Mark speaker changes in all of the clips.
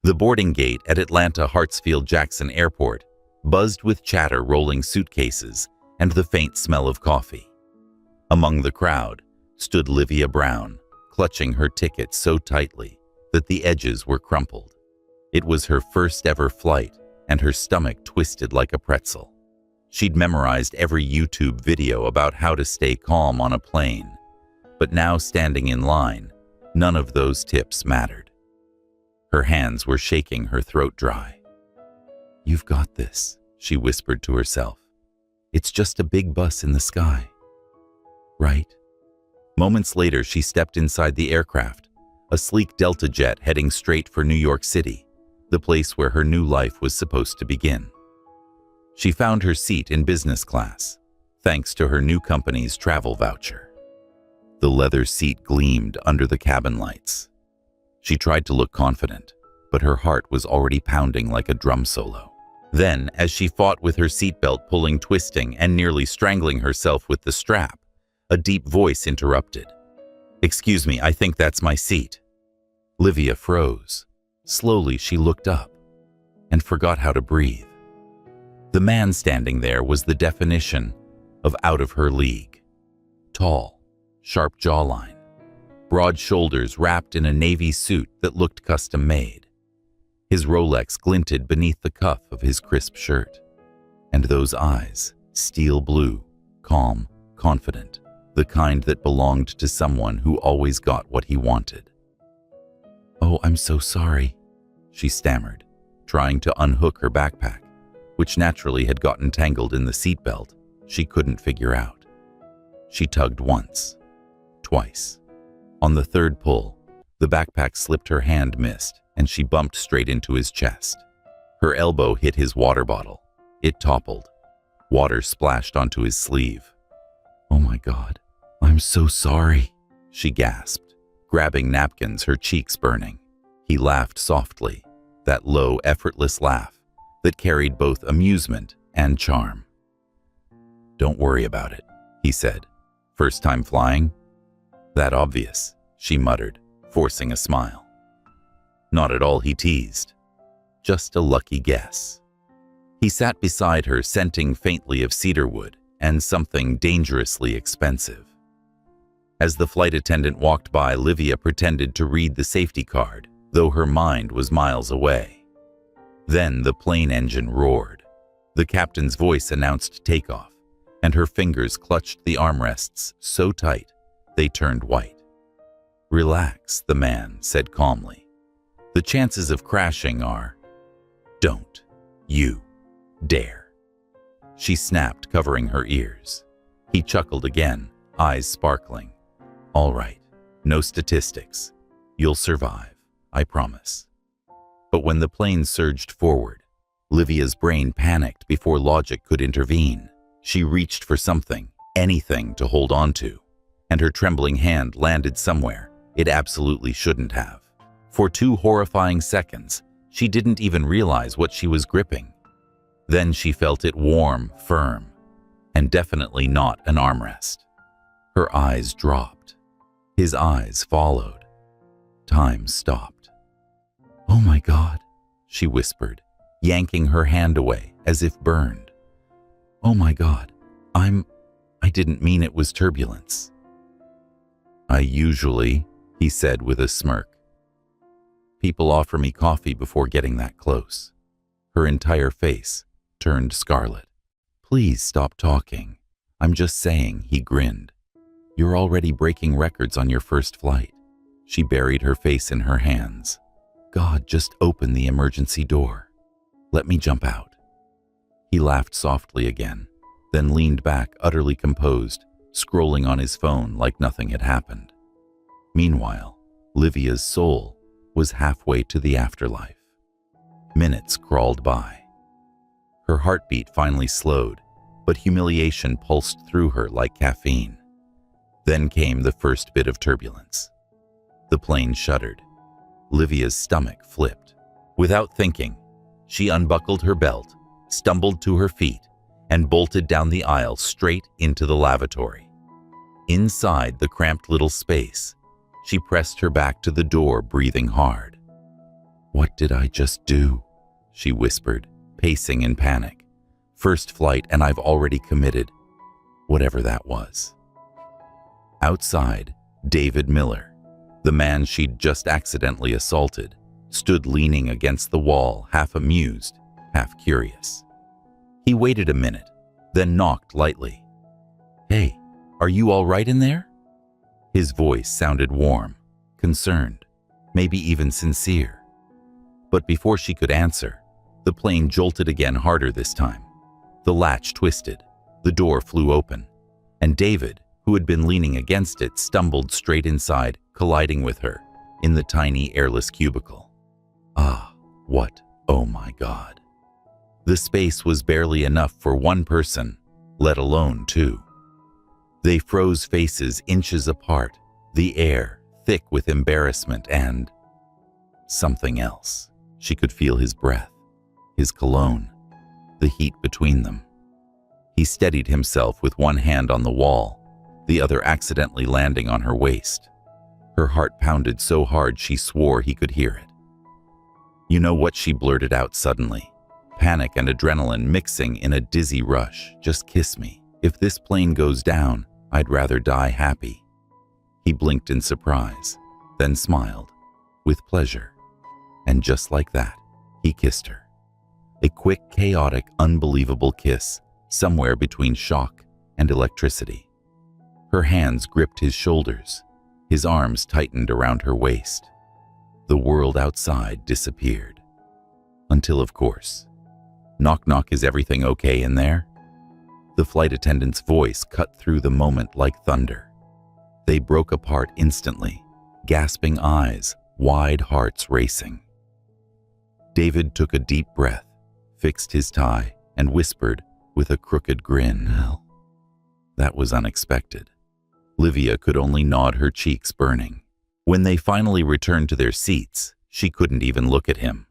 Speaker 1: The boarding gate at Atlanta Hartsfield-Jackson Airport buzzed with chatter, rolling suitcases, and the faint smell of coffee. Among the crowd stood Livia Brown, clutching her ticket so tightly that the edges were crumpled. It was her first ever flight, and her stomach twisted like a pretzel. She'd memorized every YouTube video about how to stay calm on a plane, but now standing in line, none of those tips mattered. Her hands were shaking, her throat dry. "You've got this," she whispered to herself. "It's just a big bus in the sky." Right? Moments later, she stepped inside the aircraft, a sleek Delta jet heading straight for New York City, the place where her new life was supposed to begin. She found her seat in business class, thanks to her new company's travel voucher. The leather seat gleamed under the cabin lights. She tried to look confident, but her heart was already pounding like a drum solo. Then, as she fought with her seatbelt pulling, twisting, and nearly strangling herself with the strap, a deep voice interrupted. "Excuse me, I think that's my seat." Livia froze. Slowly, she looked up and forgot how to breathe. The man standing there was the definition of out of her league. Tall, sharp jawline, broad shoulders wrapped in a navy suit that looked custom-made. His Rolex glinted beneath the cuff of his crisp shirt. And those eyes, steel blue, calm, confident, the kind that belonged to someone who always got what he wanted. "Oh, I'm so sorry," she stammered, trying to unhook her backpack, which naturally had gotten tangled in the seatbelt she couldn't figure out. She tugged once, twice. On the third pull, the backpack slipped, her hand missed, and she bumped straight into his chest. Her elbow hit his water bottle. It toppled. Water splashed onto his sleeve. "Oh my God, I'm so sorry," she gasped, grabbing napkins, her cheeks burning. He laughed softly, that low, effortless laugh that carried both amusement and charm. "Don't worry about it," he said. "First time flying?" "That obvious," she muttered, forcing a smile. "Not at all," he teased. "Just a lucky guess." He sat beside her, scenting faintly of cedarwood and something dangerously expensive. As the flight attendant walked by, Livia pretended to read the safety card, though her mind was miles away. Then the plane engine roared. The captain's voice announced takeoff, and her fingers clutched the armrests so tight they turned white. "Relax," the man said calmly. "The chances of crashing are—" "Don't you dare." She snapped, covering her ears. He chuckled again, eyes sparkling. "All right, no statistics. You'll survive, I promise." But when the plane surged forward, Livia's brain panicked before logic could intervene. She reached for something, anything to hold on to, and her trembling hand landed somewhere it absolutely shouldn't have. For 2 horrifying seconds, she didn't even realize what she was gripping. Then she felt it warm, firm, and definitely not an armrest. Her eyes dropped. His eyes followed. Time stopped. "Oh my God," she whispered, yanking her hand away as if burned. "Oh my God, I didn't mean it was turbulence." "I usually," he said with a smirk. "People offer me coffee before getting that close." Her entire face turned scarlet. "Please stop talking. I'm just saying," he grinned. "You're already breaking records on your first flight." She buried her face in her hands. "God, just open the emergency door. Let me jump out." He laughed softly again, then leaned back, utterly composed, scrolling on his phone like nothing had happened. Meanwhile, Livia's soul was halfway to the afterlife. Minutes crawled by. Her heartbeat finally slowed, but humiliation pulsed through her like caffeine. Then came the first bit of turbulence. The plane shuddered. Livia's stomach flipped. Without thinking, she unbuckled her belt, stumbled to her feet, and bolted down the aisle straight into the lavatory. Inside the cramped little space, she pressed her back to the door, breathing hard. What did I just do? She whispered, pacing in panic. First flight and I've already committed. Whatever that was. Outside, David Miller, the man she'd just accidentally assaulted, stood leaning against the wall, half amused, half curious. He waited a minute, then knocked lightly. "Hey, are you all right in there?" His voice sounded warm, concerned, maybe even sincere. But before she could answer, the plane jolted again, harder this time. The latch twisted, the door flew open, and David, who had been leaning against it, stumbled straight inside, colliding with her in the tiny airless cubicle. Ah, what, oh my God. The space was barely enough for one person, let alone two. They froze, faces inches apart, the air thick with embarrassment and something else. She could feel his breath, his cologne, the heat between them. He steadied himself with one hand on the wall, the other accidentally landing on her waist. Her heart pounded so hard she swore he could hear it. "You know what?" she blurted out suddenly, panic and adrenaline mixing in a dizzy rush. "Just kiss me. If this plane goes down, I'd rather die happy." He blinked in surprise, then smiled, with pleasure. And just like that, he kissed her. A quick, chaotic, unbelievable kiss, somewhere between shock and electricity. Her hands gripped his shoulders, his arms tightened around her waist. The world outside disappeared. Until, of course, "Knock, knock, is everything okay in there?" The flight attendant's voice cut through the moment like thunder. They broke apart instantly, gasping eyes, wide hearts racing. David took a deep breath, fixed his tie, and whispered with a crooked grin, "Hell." That was unexpected. Livia could only nod, her cheeks burning. When they finally returned to their seats, she couldn't even look at him.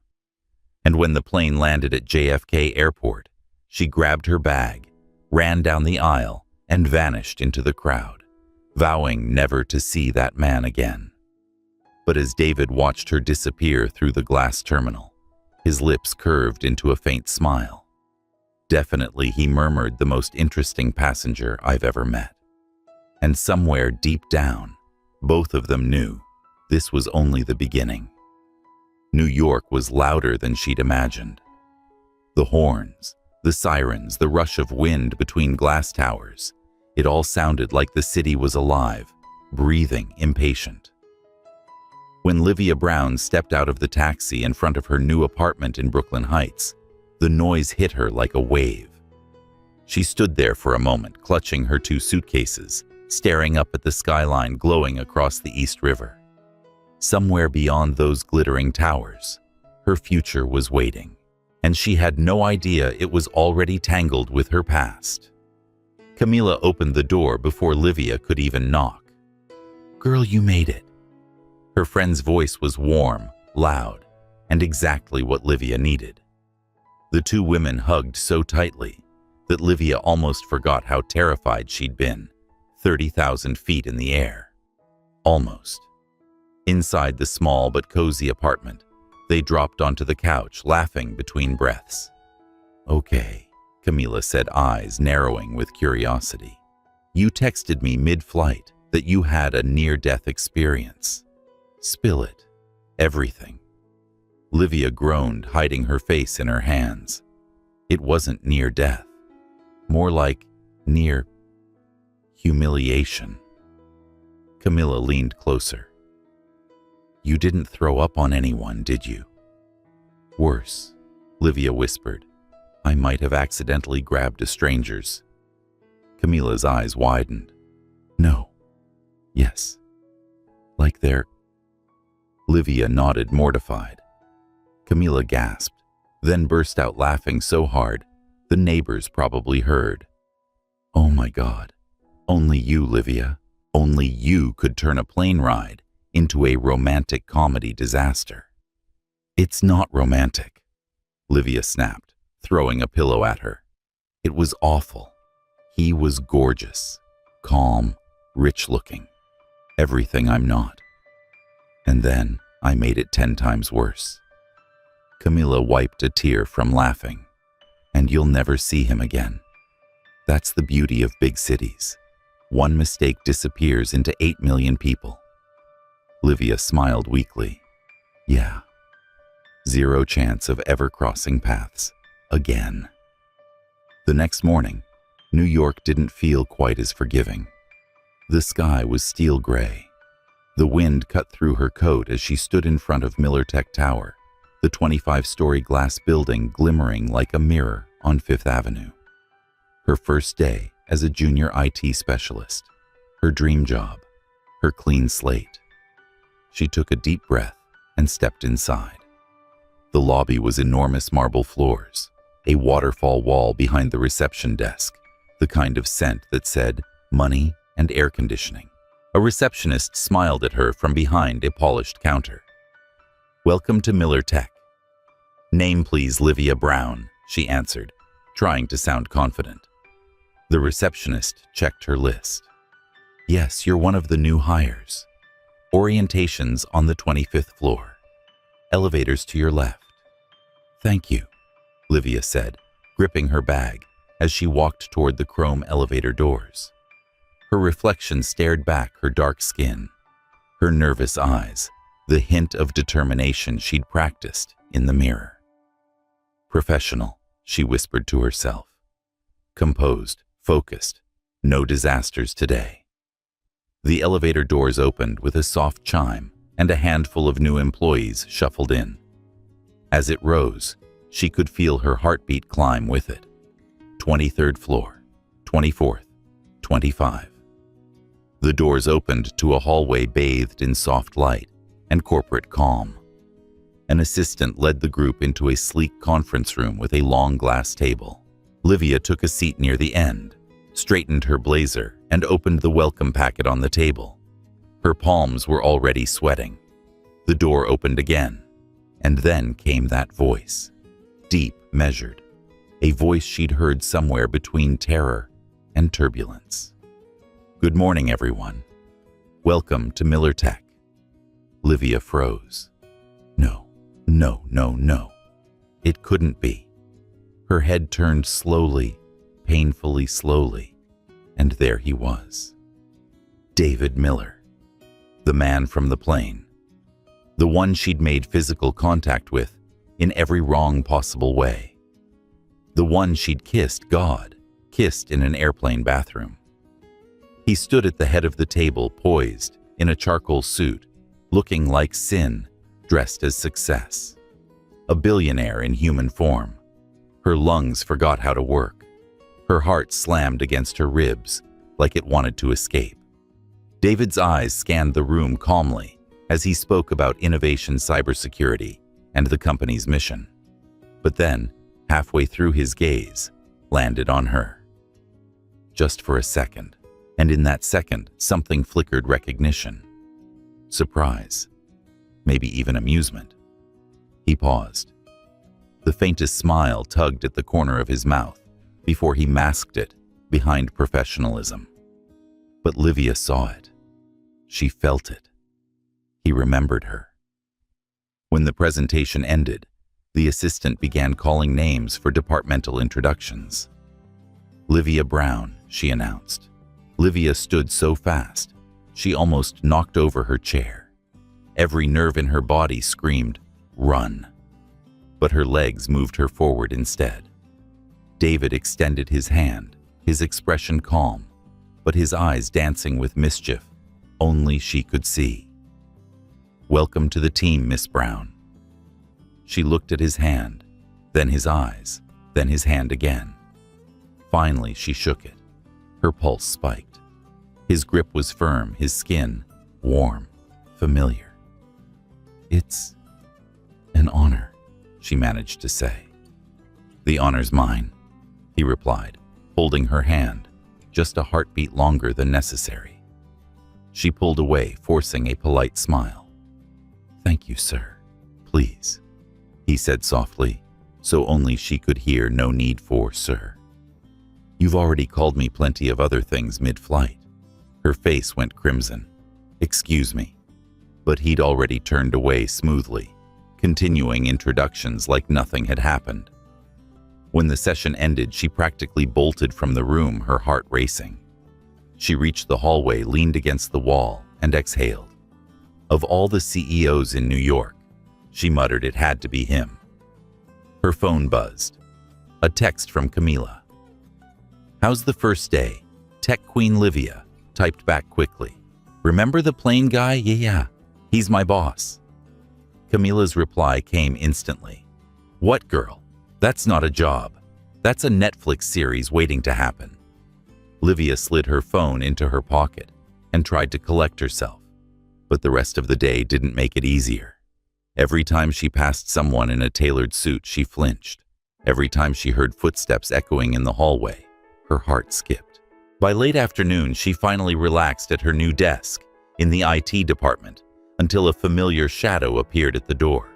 Speaker 1: And when the plane landed at JFK Airport, she grabbed her bag, ran down the aisle, and vanished into the crowd, vowing never to see that man again. But as David watched her disappear through the glass terminal, his lips curved into a faint smile. "Definitely," he murmured, "the most interesting passenger I've ever met." And somewhere deep down, both of them knew this was only the beginning. New York was louder than she'd imagined. The horns, the sirens, the rush of wind between glass towers, it all sounded like the city was alive, breathing, impatient. When Livia Brown stepped out of the taxi in front of her new apartment in Brooklyn Heights, the noise hit her like a wave. She stood there for a moment, clutching her two suitcases, staring up at the skyline glowing across the East River. Somewhere beyond those glittering towers, her future was waiting, and she had no idea it was already tangled with her past. Camila opened the door before Livia could even knock. "Girl, you made it." Her friend's voice was warm, loud, and exactly what Livia needed. The two women hugged so tightly that Livia almost forgot how terrified she'd been, 30,000 feet in the air. Almost. Inside the small but cozy apartment, they dropped onto the couch, laughing between breaths. "Okay," Camila said, eyes narrowing with curiosity. "You texted me mid-flight that you had a near-death experience. Spill it. Everything." Livia groaned, hiding her face in her hands. It wasn't near death. More like near humiliation. Camila leaned closer. "You didn't throw up on anyone, did you?" "Worse," Livia whispered. "I might have accidentally grabbed a stranger's." Camila's eyes widened. "No. Yes. Like they're..." Livia nodded, mortified. Camila gasped, then burst out laughing so hard the neighbors probably heard. "Oh my God. Only you, Livia. Only you could turn a plane ride into a romantic comedy disaster." "It's not romantic," Livia snapped, throwing a pillow at her. "It was awful. He was gorgeous, calm, rich-looking. Everything I'm not. And then I made it 10 times worse. Camilla wiped a tear from laughing. And you'll never see him again. That's the beauty of big cities. One mistake disappears into 8 million people. Livia smiled weakly. Yeah. Zero chance of ever crossing paths again. The next morning, New York didn't feel quite as forgiving. The sky was steel gray. The wind cut through her coat as she stood in front of Miller Tech Tower, the 25-story glass building glimmering like a mirror on Fifth Avenue. Her first day as a junior IT specialist, her dream job, her clean slate. She took a deep breath and stepped inside. The lobby was enormous marble floors, a waterfall wall behind the reception desk, the kind of scent that said money and air conditioning. A receptionist smiled at her from behind a polished counter. Welcome to Miller Tech. Name please, Livia Brown, she answered, trying to sound confident. The receptionist checked her list. Yes, you're one of the new hires. Orientations on the 25th floor. Elevators to your left. Thank you, Livia said, gripping her bag as she walked toward the chrome elevator doors. Her reflection stared back her dark skin, her nervous eyes, the hint of determination she'd practiced in the mirror. Professional, she whispered to herself. Composed, focused, no disasters today. The elevator doors opened with a soft chime, and a handful of new employees shuffled in. As it rose, she could feel her heartbeat climb with it. 23rd floor, 24th, 25. The doors opened to a hallway bathed in soft light and corporate calm. An assistant led the group into a sleek conference room with a long glass table. Livia took a seat near the end, straightened her blazer, and opened the welcome packet on the table. Her palms were already sweating. The door opened again, and then came that voice. Deep, measured. A voice she'd heard somewhere between terror and turbulence. Good morning, everyone. Welcome to Miller Tech. Livia froze. No, no, no, no. It couldn't be. Her head turned slowly, painfully slowly, and there he was. David Miller. The man from the plane. The one she'd made physical contact with in every wrong possible way. The one she'd kissed in an airplane bathroom. He stood at the head of the table, poised, in a charcoal suit, looking like sin, dressed as success. A billionaire in human form. Her lungs forgot how to work. Her heart slammed against her ribs, like it wanted to escape. David's eyes scanned the room calmly as he spoke about innovation cybersecurity and the company's mission. But then, halfway through, his gaze landed on her. Just for a second. And in that second, something flickered recognition. Surprise. Maybe even amusement. He paused. The faintest smile tugged at the corner of his mouth before he masked it behind professionalism. But Livia saw it. She felt it. He remembered her. When the presentation ended, the assistant began calling names for departmental introductions. Livia Brown, she announced. Livia stood so fast, she almost knocked over her chair. Every nerve in her body screamed, "Run!" But her legs moved her forward instead. David extended his hand, his expression calm, but his eyes dancing with mischief only she could see. "Welcome to the team, Miss Brown." She looked at his hand, then his eyes, then his hand again. Finally, she shook it. Her pulse spiked. His grip was firm, his skin warm, familiar. "It's an honor," she managed to say. "The honor's mine," he replied, holding her hand, just a heartbeat longer than necessary. She pulled away, forcing a polite smile. "Thank you, sir. Please," he said softly, so only she could hear, no need for sir. "You've already called me plenty of other things mid-flight." Her face went crimson. "Excuse me." But he'd already turned away smoothly, continuing introductions like nothing had happened. When the session ended, she practically bolted from the room, her heart racing. She reached the hallway, leaned against the wall, and exhaled. Of all the CEOs in New York, she muttered it had to be him. Her phone buzzed. A text from Camila. "How's the first day? Tech Queen Livia," typed back quickly. "Remember the plane guy? Yeah. He's my boss." Camila's reply came instantly. "What girl? That's not a job. That's a Netflix series waiting to happen." Livia slid her phone into her pocket and tried to collect herself, but the rest of the day didn't make it easier. Every time she passed someone in a tailored suit, she flinched. Every time she heard footsteps echoing in the hallway, her heart skipped. By late afternoon, she finally relaxed at her new desk in the IT department until a familiar shadow appeared at the door.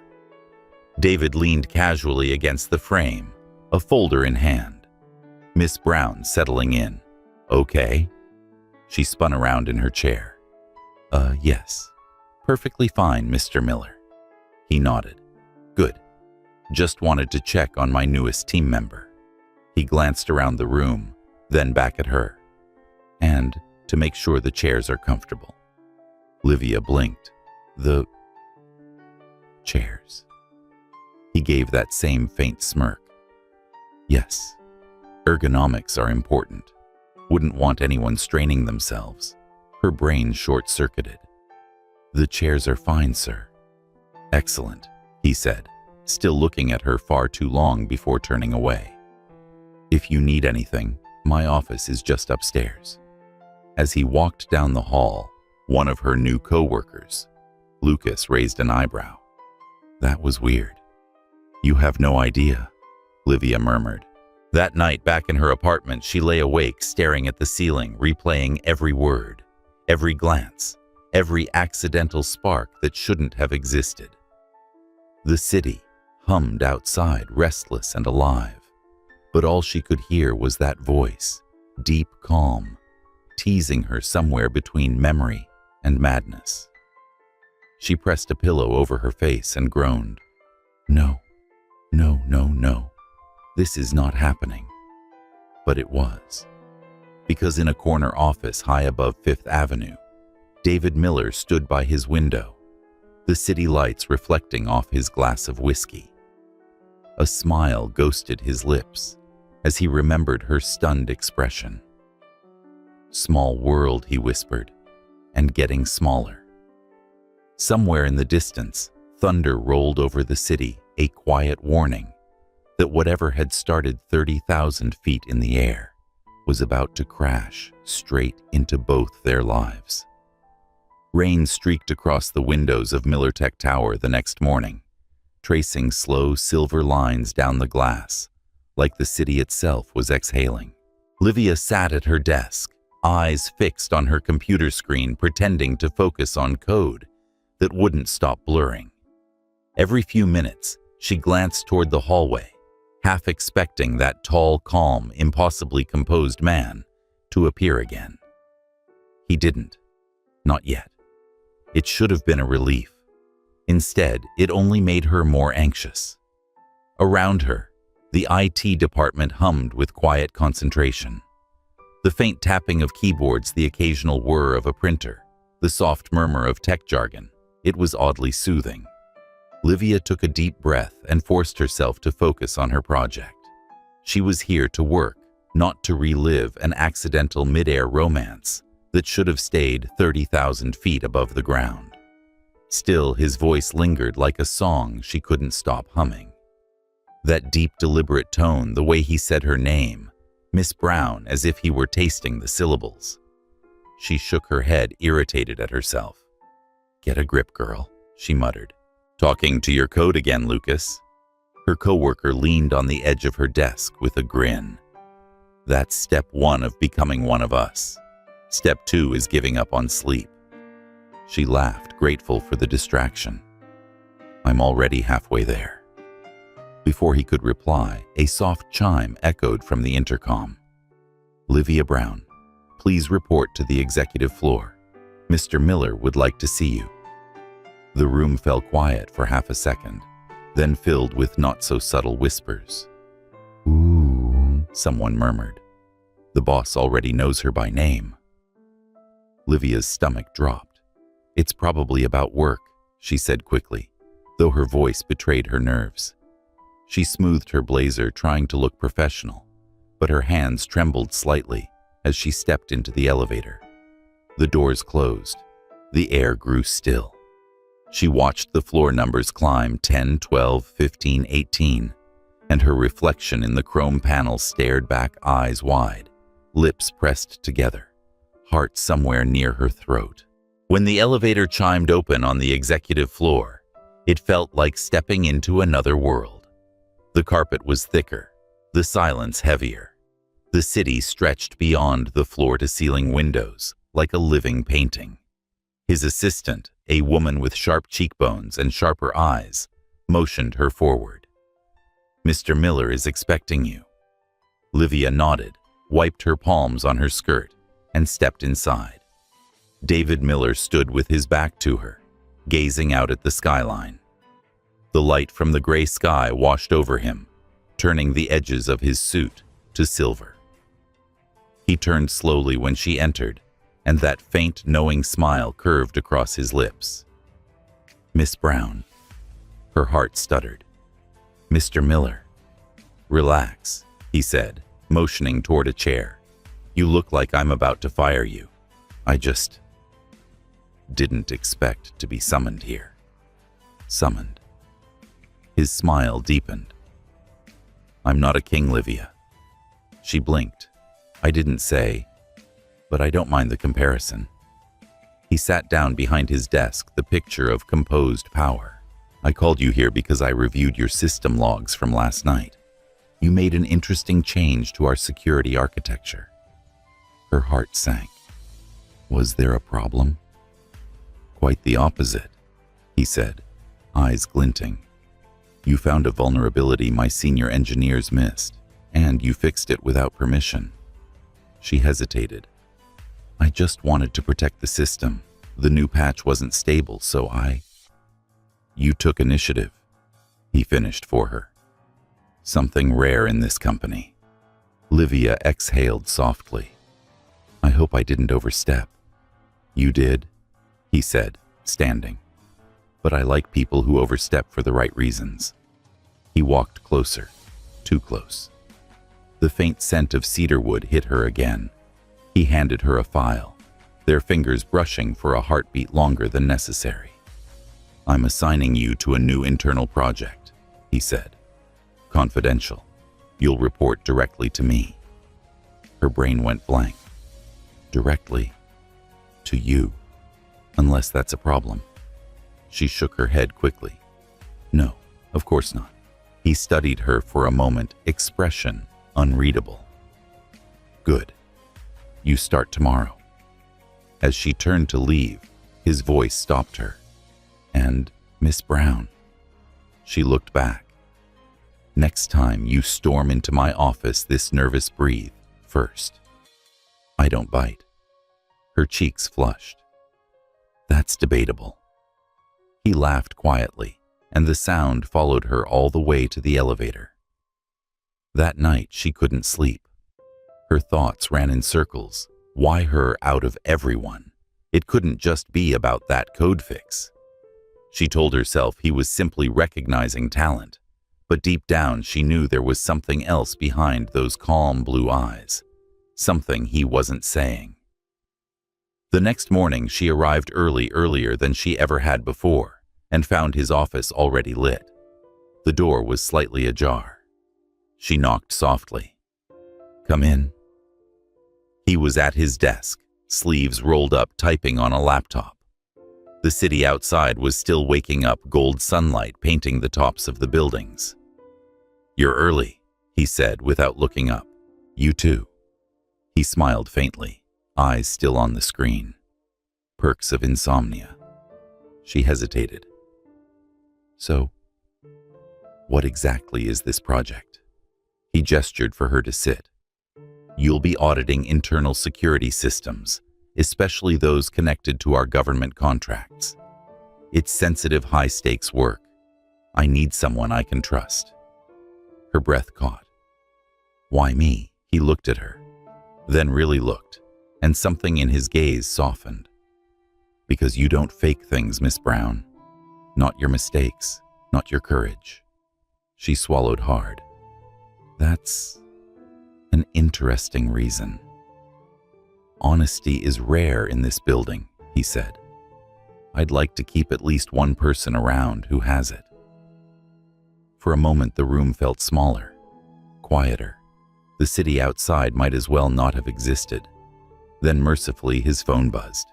Speaker 1: David leaned casually against the frame, a folder in hand. Miss Brown settling in. "Okay?" She spun around in her chair. Yes. Perfectly fine, Mr. Miller." He nodded. "Good. Just wanted to check on my newest team member." He glanced around the room, then back at her. "And to make sure the chairs are comfortable." Livia blinked. "The chairs?" He gave that same faint smirk. "Yes. Ergonomics are important. Wouldn't want anyone straining themselves." Her brain short-circuited. "The chairs are fine, sir." "Excellent," he said, still looking at her far too long before turning away. "If you need anything, my office is just upstairs." As he walked down the hall, one of her new co-workers, Lucas, raised an eyebrow. "That was weird." "You have no idea," Livia murmured. That night, back in her apartment, she lay awake, staring at the ceiling, replaying every word, every glance, every accidental spark that shouldn't have existed. The city hummed outside, restless and alive, but all she could hear was that voice, deep calm, teasing her somewhere between memory and madness. She pressed a pillow over her face and groaned. No, no, no, no. This is not happening. But it was. Because in a corner office high above Fifth Avenue, David Miller stood by his window, the city lights reflecting off his glass of whiskey. A smile ghosted his lips as he remembered her stunned expression. "Small world," he whispered, "and getting smaller." Somewhere in the distance, thunder rolled over the city, a quiet warning that whatever had started 30,000 feet in the air was about to crash straight into both their lives. Rain streaked across the windows of Miller Tech Tower the next morning, tracing slow silver lines down the glass, like the city itself was exhaling. Livia sat at her desk, eyes fixed on her computer screen, pretending to focus on code that wouldn't stop blurring. Every few minutes, she glanced toward the hallway, half expecting that tall, calm, impossibly composed man to appear again. He didn't. Not yet. It should have been a relief. Instead, it only made her more anxious. Around her, the IT department hummed with quiet concentration. The faint tapping of keyboards, the occasional whir of a printer, the soft murmur of tech jargon. It was oddly soothing. Livia took a deep breath and forced herself to focus on her project. She was here to work, not to relive an accidental mid-air romance that should have stayed 30,000 feet above the ground. Still, his voice lingered like a song she couldn't stop humming. That deep, deliberate tone, the way he said her name, Miss Brown, as if he were tasting the syllables. She shook her head, irritated at herself. "Get a grip, girl," she muttered. "Talking to your code again, Lucas." Her coworker leaned on the edge of her desk with a grin. "That's step 1 of becoming one of us. Step 2 is giving up on sleep." She laughed, grateful for the distraction. "I'm already halfway there." Before he could reply, a soft chime echoed from the intercom. "Livia Brown, please report to the executive floor. Mr. Miller would like to see you." The room fell quiet for half a second, then filled with not-so-subtle whispers. "Ooh," someone murmured. The boss already knows her by name. Livia's stomach dropped. "It's probably about work," she said quickly, though her voice betrayed her nerves. She smoothed her blazer, trying to look professional, but her hands trembled slightly as she stepped into the elevator. The doors closed. The air grew still. She watched the floor numbers climb 10, 12, 15, 18, and her reflection in the chrome panel stared back, eyes wide, lips pressed together, heart somewhere near her throat. When the elevator chimed open on the executive floor, it felt like stepping into another world. The carpet was thicker, the silence heavier. The city stretched beyond the floor-to-ceiling windows, like a living painting. His assistant, a woman with sharp cheekbones and sharper eyes, motioned her forward. "Mr. Miller is expecting you." Livia nodded, wiped her palms on her skirt, and stepped inside. David Miller stood with his back to her, gazing out at the skyline. The light from the gray sky washed over him, turning the edges of his suit to silver. He turned slowly when she entered, and that faint, knowing smile curved across his lips. "Miss Brown." Her heart stuttered. "Mr. Miller." "Relax," he said, motioning toward a chair. "You look like I'm about to fire you. I just didn't expect to be summoned here." Summoned. His smile deepened. "I'm not a king, Livia." She blinked. "I didn't say, but I don't mind the comparison." He sat down behind his desk, the picture of composed power. "I called you here because I reviewed your system logs from last night. You made an interesting change to our security architecture." Her heart sank. Was there a problem? "Quite the opposite," he said, eyes glinting. "You found a vulnerability my senior engineers missed, and you fixed it without permission." She hesitated. "I just wanted to protect the system. The new patch wasn't stable, so You took initiative," he finished for her. "Something rare in this company." Livia exhaled softly. "I hope I didn't overstep." "You did," he said, standing. "But I like people who overstep for the right reasons." He walked closer, too close. The faint scent of cedarwood hit her again. He handed her a file, their fingers brushing for a heartbeat longer than necessary. "I'm assigning you to a new internal project," he said. "Confidential. You'll report directly to me." Her brain went blank. "Directly to you, unless that's a problem." She shook her head quickly. "No, of course not." He studied her for a moment, expression unreadable. "Good. You start tomorrow." As she turned to leave, his voice stopped her. "And Miss Brown." She looked back. "Next time you storm into my office this nervous, breathe first. I don't bite." Her cheeks flushed. "That's debatable." He laughed quietly, and the sound followed her all the way to the elevator. That night she couldn't sleep. Her thoughts ran in circles. Why her out of everyone? It couldn't just be about that code fix. She told herself he was simply recognizing talent, but deep down she knew there was something else behind those calm blue eyes, something he wasn't saying. The next morning she arrived earlier than she ever had before, and found his office already lit. The door was slightly ajar. She knocked softly. "Come in." He was at his desk, sleeves rolled up, typing on a laptop. The city outside was still waking up, gold sunlight painting the tops of the buildings. "You're early," he said without looking up. "You too." He smiled faintly, eyes still on the screen. Perks of insomnia. She hesitated. "So, what exactly is this project?" He gestured for her to sit. "You'll be auditing internal security systems, especially those connected to our government contracts. It's sensitive, high-stakes work. I need someone I can trust. Her breath caught. Why me? He looked at her, then really looked, and something in his gaze softened. Because you don't fake things, Miss Brown. Not your mistakes, not your courage. She swallowed hard. That's an interesting reason. Honesty is rare in this building, he said. I'd like to keep at least one person around who has it. For a moment, the room felt smaller, quieter. The city outside might as well not have existed. Then mercifully, his phone buzzed.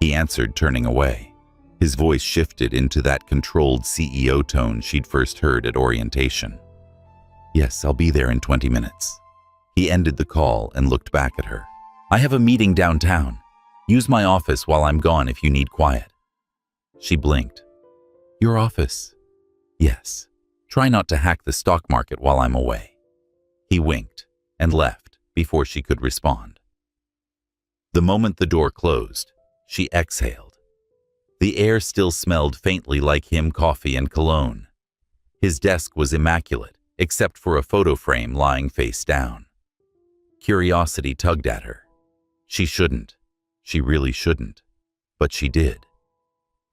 Speaker 1: He answered, turning away. His voice shifted into that controlled CEO tone she'd first heard at orientation. Yes, I'll be there in 20 minutes. He ended the call and looked back at her. I have a meeting downtown. Use my office while I'm gone if you need quiet. She blinked. Your office? Yes. Try not to hack the stock market while I'm away. He winked and left before she could respond. The moment the door closed, she exhaled. The air still smelled faintly like him coffee and cologne. His desk was immaculate, except for a photo frame lying face down. Curiosity tugged at her. She shouldn't. She really shouldn't. But she did.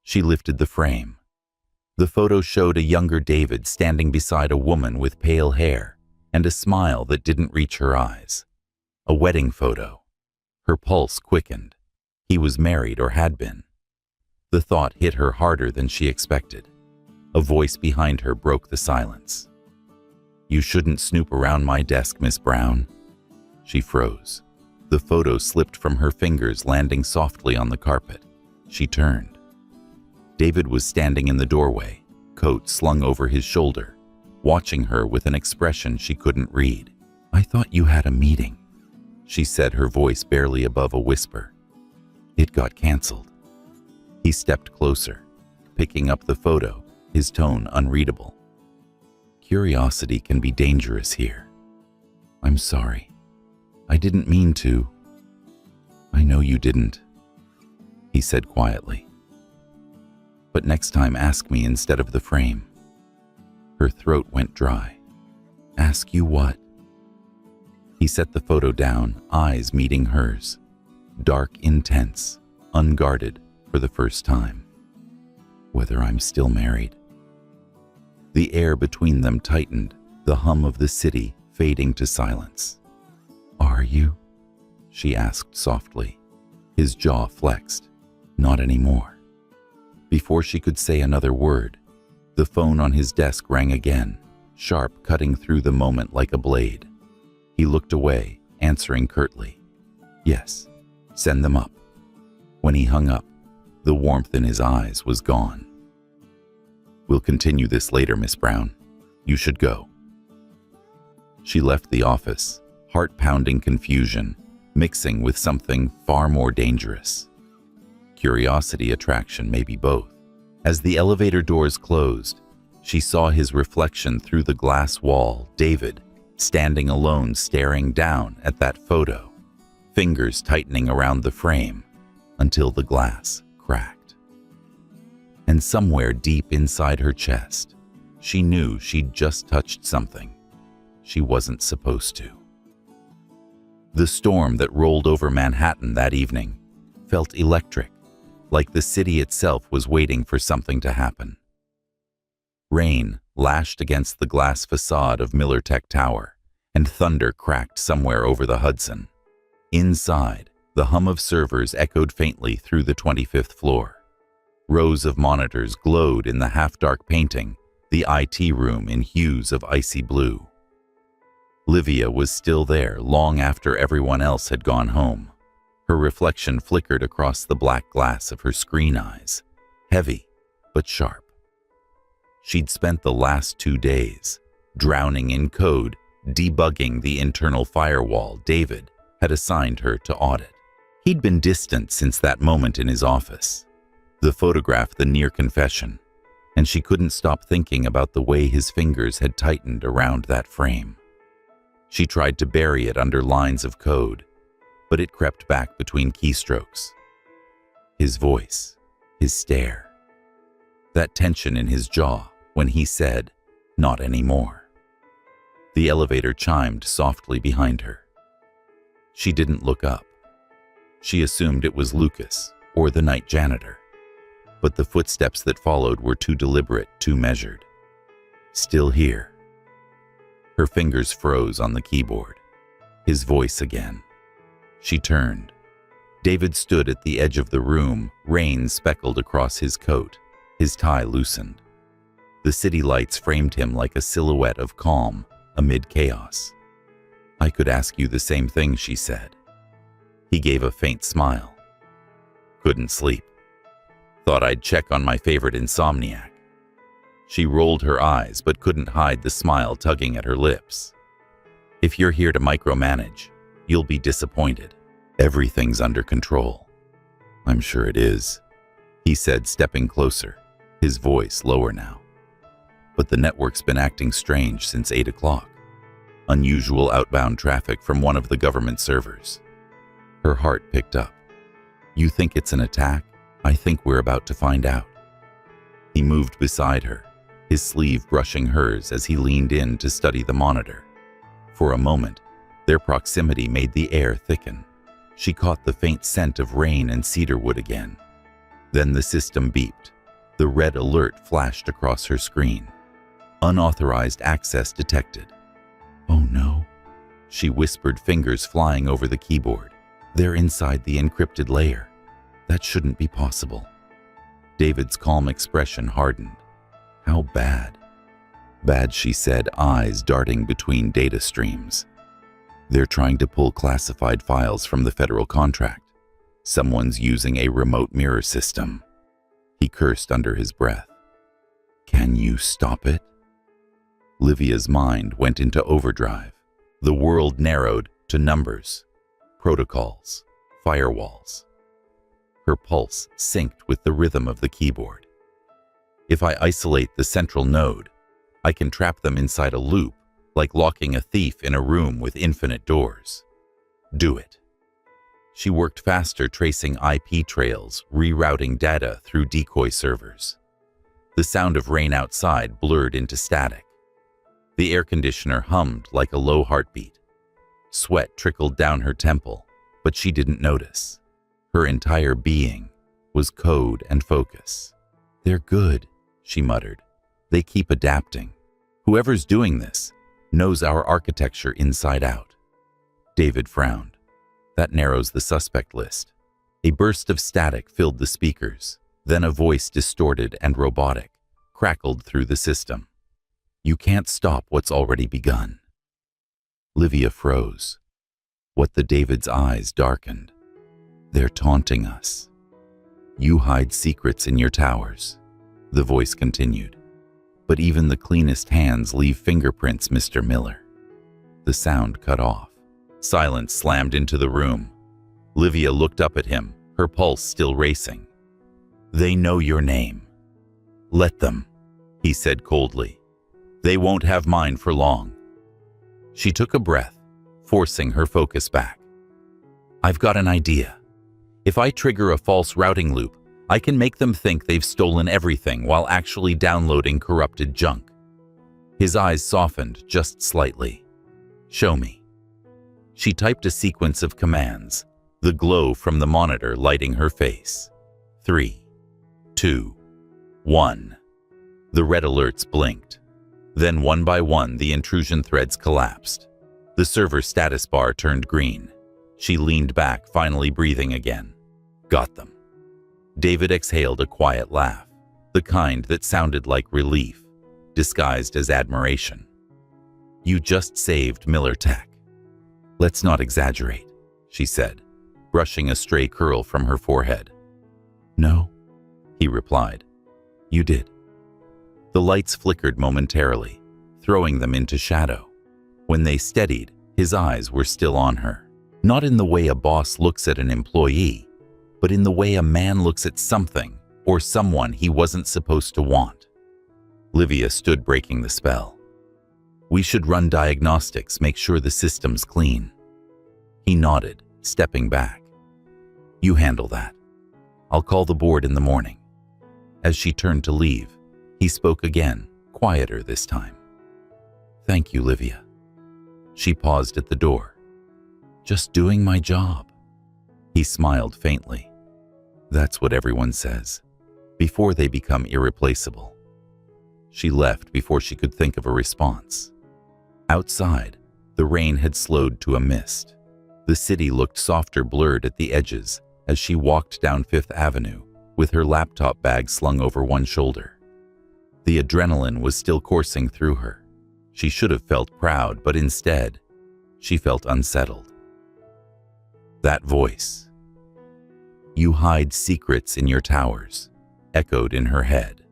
Speaker 1: She lifted the frame. The photo showed a younger David standing beside a woman with pale hair and a smile that didn't reach her eyes. A wedding photo. Her pulse quickened. He was married or had been. The thought hit her harder than she expected. A voice behind her broke the silence. You shouldn't snoop around my desk, Miss Brown. She froze. The photo slipped from her fingers, landing softly on the carpet. She turned. David was standing in the doorway, coat slung over his shoulder, watching her with an expression she couldn't read. I thought you had a meeting, she said, her voice barely above a whisper. It got canceled. He stepped closer, picking up the photo, his tone unreadable. Curiosity can be dangerous here. I'm sorry. I didn't mean to. I know you didn't, he said quietly. But next time ask me instead of the frame. Her throat went dry. Ask you what? He set the photo down, eyes meeting hers. Dark, intense, unguarded for the first time. Whether I'm still married. The air between them tightened, the hum of the city fading to silence. Are you? She asked softly. His jaw flexed. Not anymore. Before she could say another word, the phone on his desk rang again, sharp, cutting through the moment like a blade. He looked away, answering curtly. Yes, send them up. When he hung up, the warmth in his eyes was gone. We'll continue this later, Miss Brown. You should go. She left the office, heart-pounding confusion, mixing with something far more dangerous. Curiosity, attraction, maybe both. As the elevator doors closed, she saw his reflection through the glass wall, David, standing alone staring down at that photo, fingers tightening around the frame until the glass cracked. And somewhere deep inside her chest, she knew she'd just touched something she wasn't supposed to. The storm that rolled over Manhattan that evening felt electric, like the city itself was waiting for something to happen. Rain lashed against the glass facade of Miller Tech Tower, and thunder cracked somewhere over the Hudson. Inside, the hum of servers echoed faintly through the 25th floor. Rows of monitors glowed in the half-dark painting, the IT room in hues of icy blue. Livia was still there long after everyone else had gone home. Her reflection flickered across the black glass of her screen eyes, heavy but sharp. She'd spent the last 2 days drowning in code, debugging the internal firewall David had assigned her to audit. He'd been distant since that moment in his office, the photograph, the near confession, and she couldn't stop thinking about the way his fingers had tightened around that frame. She tried to bury it under lines of code, but it crept back between keystrokes. His voice, his stare, that tension in his jaw, when he said, "Not anymore." The elevator chimed softly behind her. She didn't look up. She assumed it was Lucas or the night janitor, but the footsteps that followed were too deliberate, too measured. Still here. Her fingers froze on the keyboard. His voice again. She turned. David stood at the edge of the room, rain speckled across his coat, his tie loosened. The city lights framed him like a silhouette of calm amid chaos. "I could ask you the same thing," she said. He gave a faint smile. "Couldn't sleep. Thought I'd check on my favorite insomniac." She rolled her eyes but couldn't hide the smile tugging at her lips. "If you're here to micromanage, you'll be disappointed. Everything's under control." "I'm sure it is," he said, stepping closer, his voice lower now. "But the network's been acting strange since 8 o'clock. Unusual outbound traffic from one of the government servers." Her heart picked up. "You think it's an attack? I think we're about to find out." He moved beside her, his sleeve brushing hers as he leaned in to study the monitor. For a moment, their proximity made the air thicken. She caught the faint scent of rain and cedarwood again. Then the system beeped. The red alert flashed across her screen. "Unauthorized access detected." "Oh no," she whispered, fingers flying over the keyboard. "They're inside the encrypted layer. That shouldn't be possible." David's calm expression hardened. "How bad?" "Bad," she said, eyes darting between data streams. "They're trying to pull classified files from the federal contract. Someone's using a remote mirror system." He cursed under his breath. "Can you stop it?" Livia's mind went into overdrive. The world narrowed to numbers, protocols, firewalls. Her pulse synced with the rhythm of the keyboard. "If I isolate the central node, I can trap them inside a loop, like locking a thief in a room with infinite doors." "Do it." She worked faster, tracing IP trails, rerouting data through decoy servers. The sound of rain outside blurred into static. The air conditioner hummed like a low heartbeat. Sweat trickled down her temple, but she didn't notice. Her entire being was code and focus. "They're good," she muttered. "They keep adapting. Whoever's doing this knows our architecture inside out." David frowned. "That narrows the suspect list." A burst of static filled the speakers. Then a voice, distorted and robotic, crackled through the system. "You can't stop what's already begun." Livia froze. What the David's eyes darkened. "They're taunting us." "You hide secrets in your towers," the voice continued. "But even the cleanest hands leave fingerprints, Mr. Miller." The sound cut off. Silence slammed into the room. Livia looked up at him, her pulse still racing. "They know your name." "Let them," he said coldly. "They won't have mine for long." She took a breath, forcing her focus back. "I've got an idea. If I trigger a false routing loop, I can make them think they've stolen everything while actually downloading corrupted junk." His eyes softened just slightly. "Show me." She typed a sequence of commands, the glow from the monitor lighting her face. 3, 2, 1. The red alerts blinked. Then one by one, the intrusion threads collapsed. The server status bar turned green. She leaned back, finally breathing again. "Got them." David exhaled a quiet laugh, the kind that sounded like relief, disguised as admiration. "You just saved Miller Tech." "Let's not exaggerate," she said, brushing a stray curl from her forehead. "No," he replied. "You did." The lights flickered momentarily, throwing them into shadow. When they steadied, his eyes were still on her. Not in the way a boss looks at an employee, but in the way a man looks at something or someone he wasn't supposed to want. Livia stood, breaking the spell. "We should run diagnostics, make sure the system's clean." He nodded, stepping back. "You handle that. I'll call the board in the morning." As she turned to leave, he spoke again, quieter this time. "Thank you, Livia." She paused at the door. "Just doing my job." He smiled faintly. "That's what everyone says, before they become irreplaceable." She left before she could think of a response. Outside, the rain had slowed to a mist. The city looked softer, blurred at the edges as she walked down Fifth Avenue with her laptop bag slung over one shoulder. The adrenaline was still coursing through her. She should have felt proud, but instead, she felt unsettled. That voice, "You hide secrets in your towers," echoed in her head.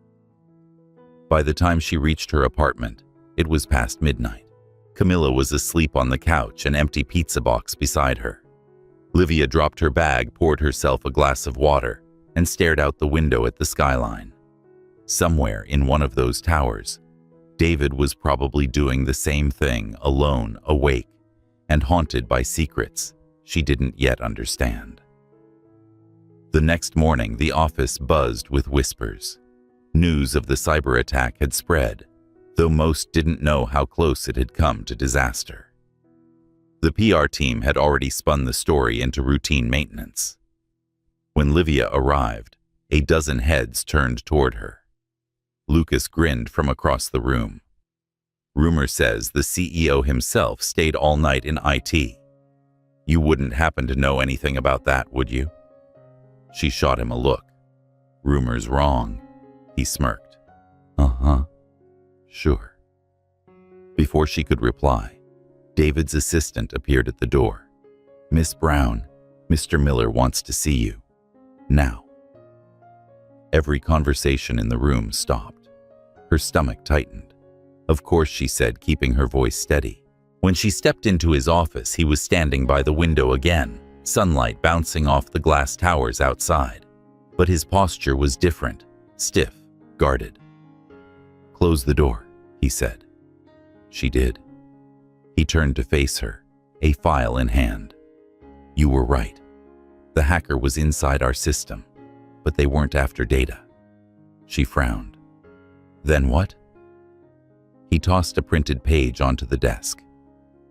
Speaker 1: By the time she reached her apartment, it was past midnight. Camilla was asleep on the couch, an empty pizza box beside her. Livia dropped her bag, poured herself a glass of water, and stared out the window at the skyline. Somewhere in one of those towers, David was probably doing the same thing, alone, awake, and haunted by secrets she didn't yet understand. The next morning, the office buzzed with whispers. News of the cyber attack had spread, though most didn't know how close it had come to disaster. The PR team had already spun the story into routine maintenance. When Livia arrived, a dozen heads turned toward her. Lucas grinned from across the room. "Rumor says the CEO himself stayed all night in IT. You wouldn't happen to know anything about that, would you?" She shot him a look. "Rumor's wrong," he smirked. "Uh-huh. Sure." Before she could reply, David's assistant appeared at the door. "Miss Brown, Mr. Miller wants to see you. Now." Every conversation in the room stopped. Her stomach tightened. "Of course," she said, keeping her voice steady. When she stepped into his office, he was standing by the window again, sunlight bouncing off the glass towers outside. But his posture was different, stiff, guarded. "Close the door," he said. She did. He turned to face her, a file in hand. "You were right. The hacker was inside our system, but they weren't after data." She frowned. "Then what?" He tossed a printed page onto the desk.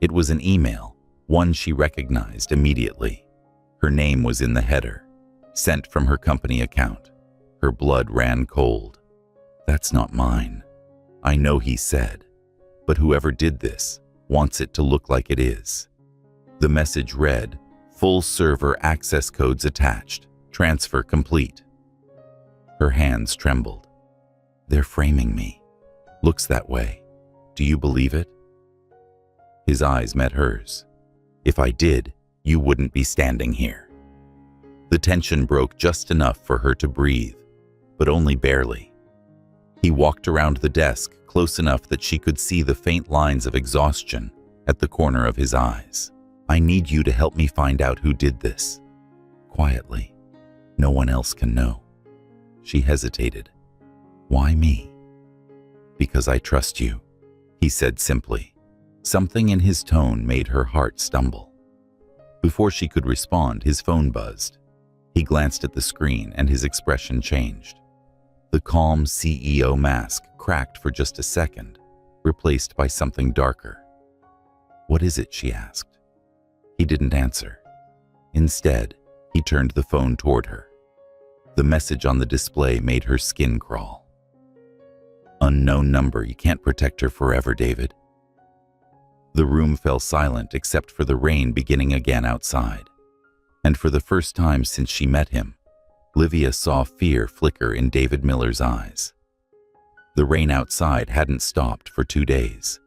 Speaker 1: It was an email, one she recognized immediately. Her name was in the header, sent from her company account. Her blood ran cold. "That's not mine. I know," he said, "but whoever did this wants it to look like it is." The message read, "Full server access codes attached. Transfer complete." Her hands trembled. "They're framing me. Looks that way. Do you believe it?" His eyes met hers. "If I did, you wouldn't be standing here." The tension broke just enough for her to breathe, but only barely. He walked around the desk close enough that she could see the faint lines of exhaustion at the corner of his eyes. "I need you to help me find out who did this. Quietly. No one else can know." She hesitated. "Why me?" "Because I trust you," he said simply. Something in his tone made her heart stumble. Before she could respond, his phone buzzed. He glanced at the screen and his expression changed. The calm CEO mask cracked for just a second, replaced by something darker. "What is it?" she asked. He didn't answer. Instead, he turned the phone toward her. The message on the display made her skin crawl. "Unknown number. You can't protect her forever, David." The room fell silent except for the rain beginning again outside. And for the first time since she met him, Livia saw fear flicker in David Miller's eyes. The rain outside hadn't stopped for 2 days.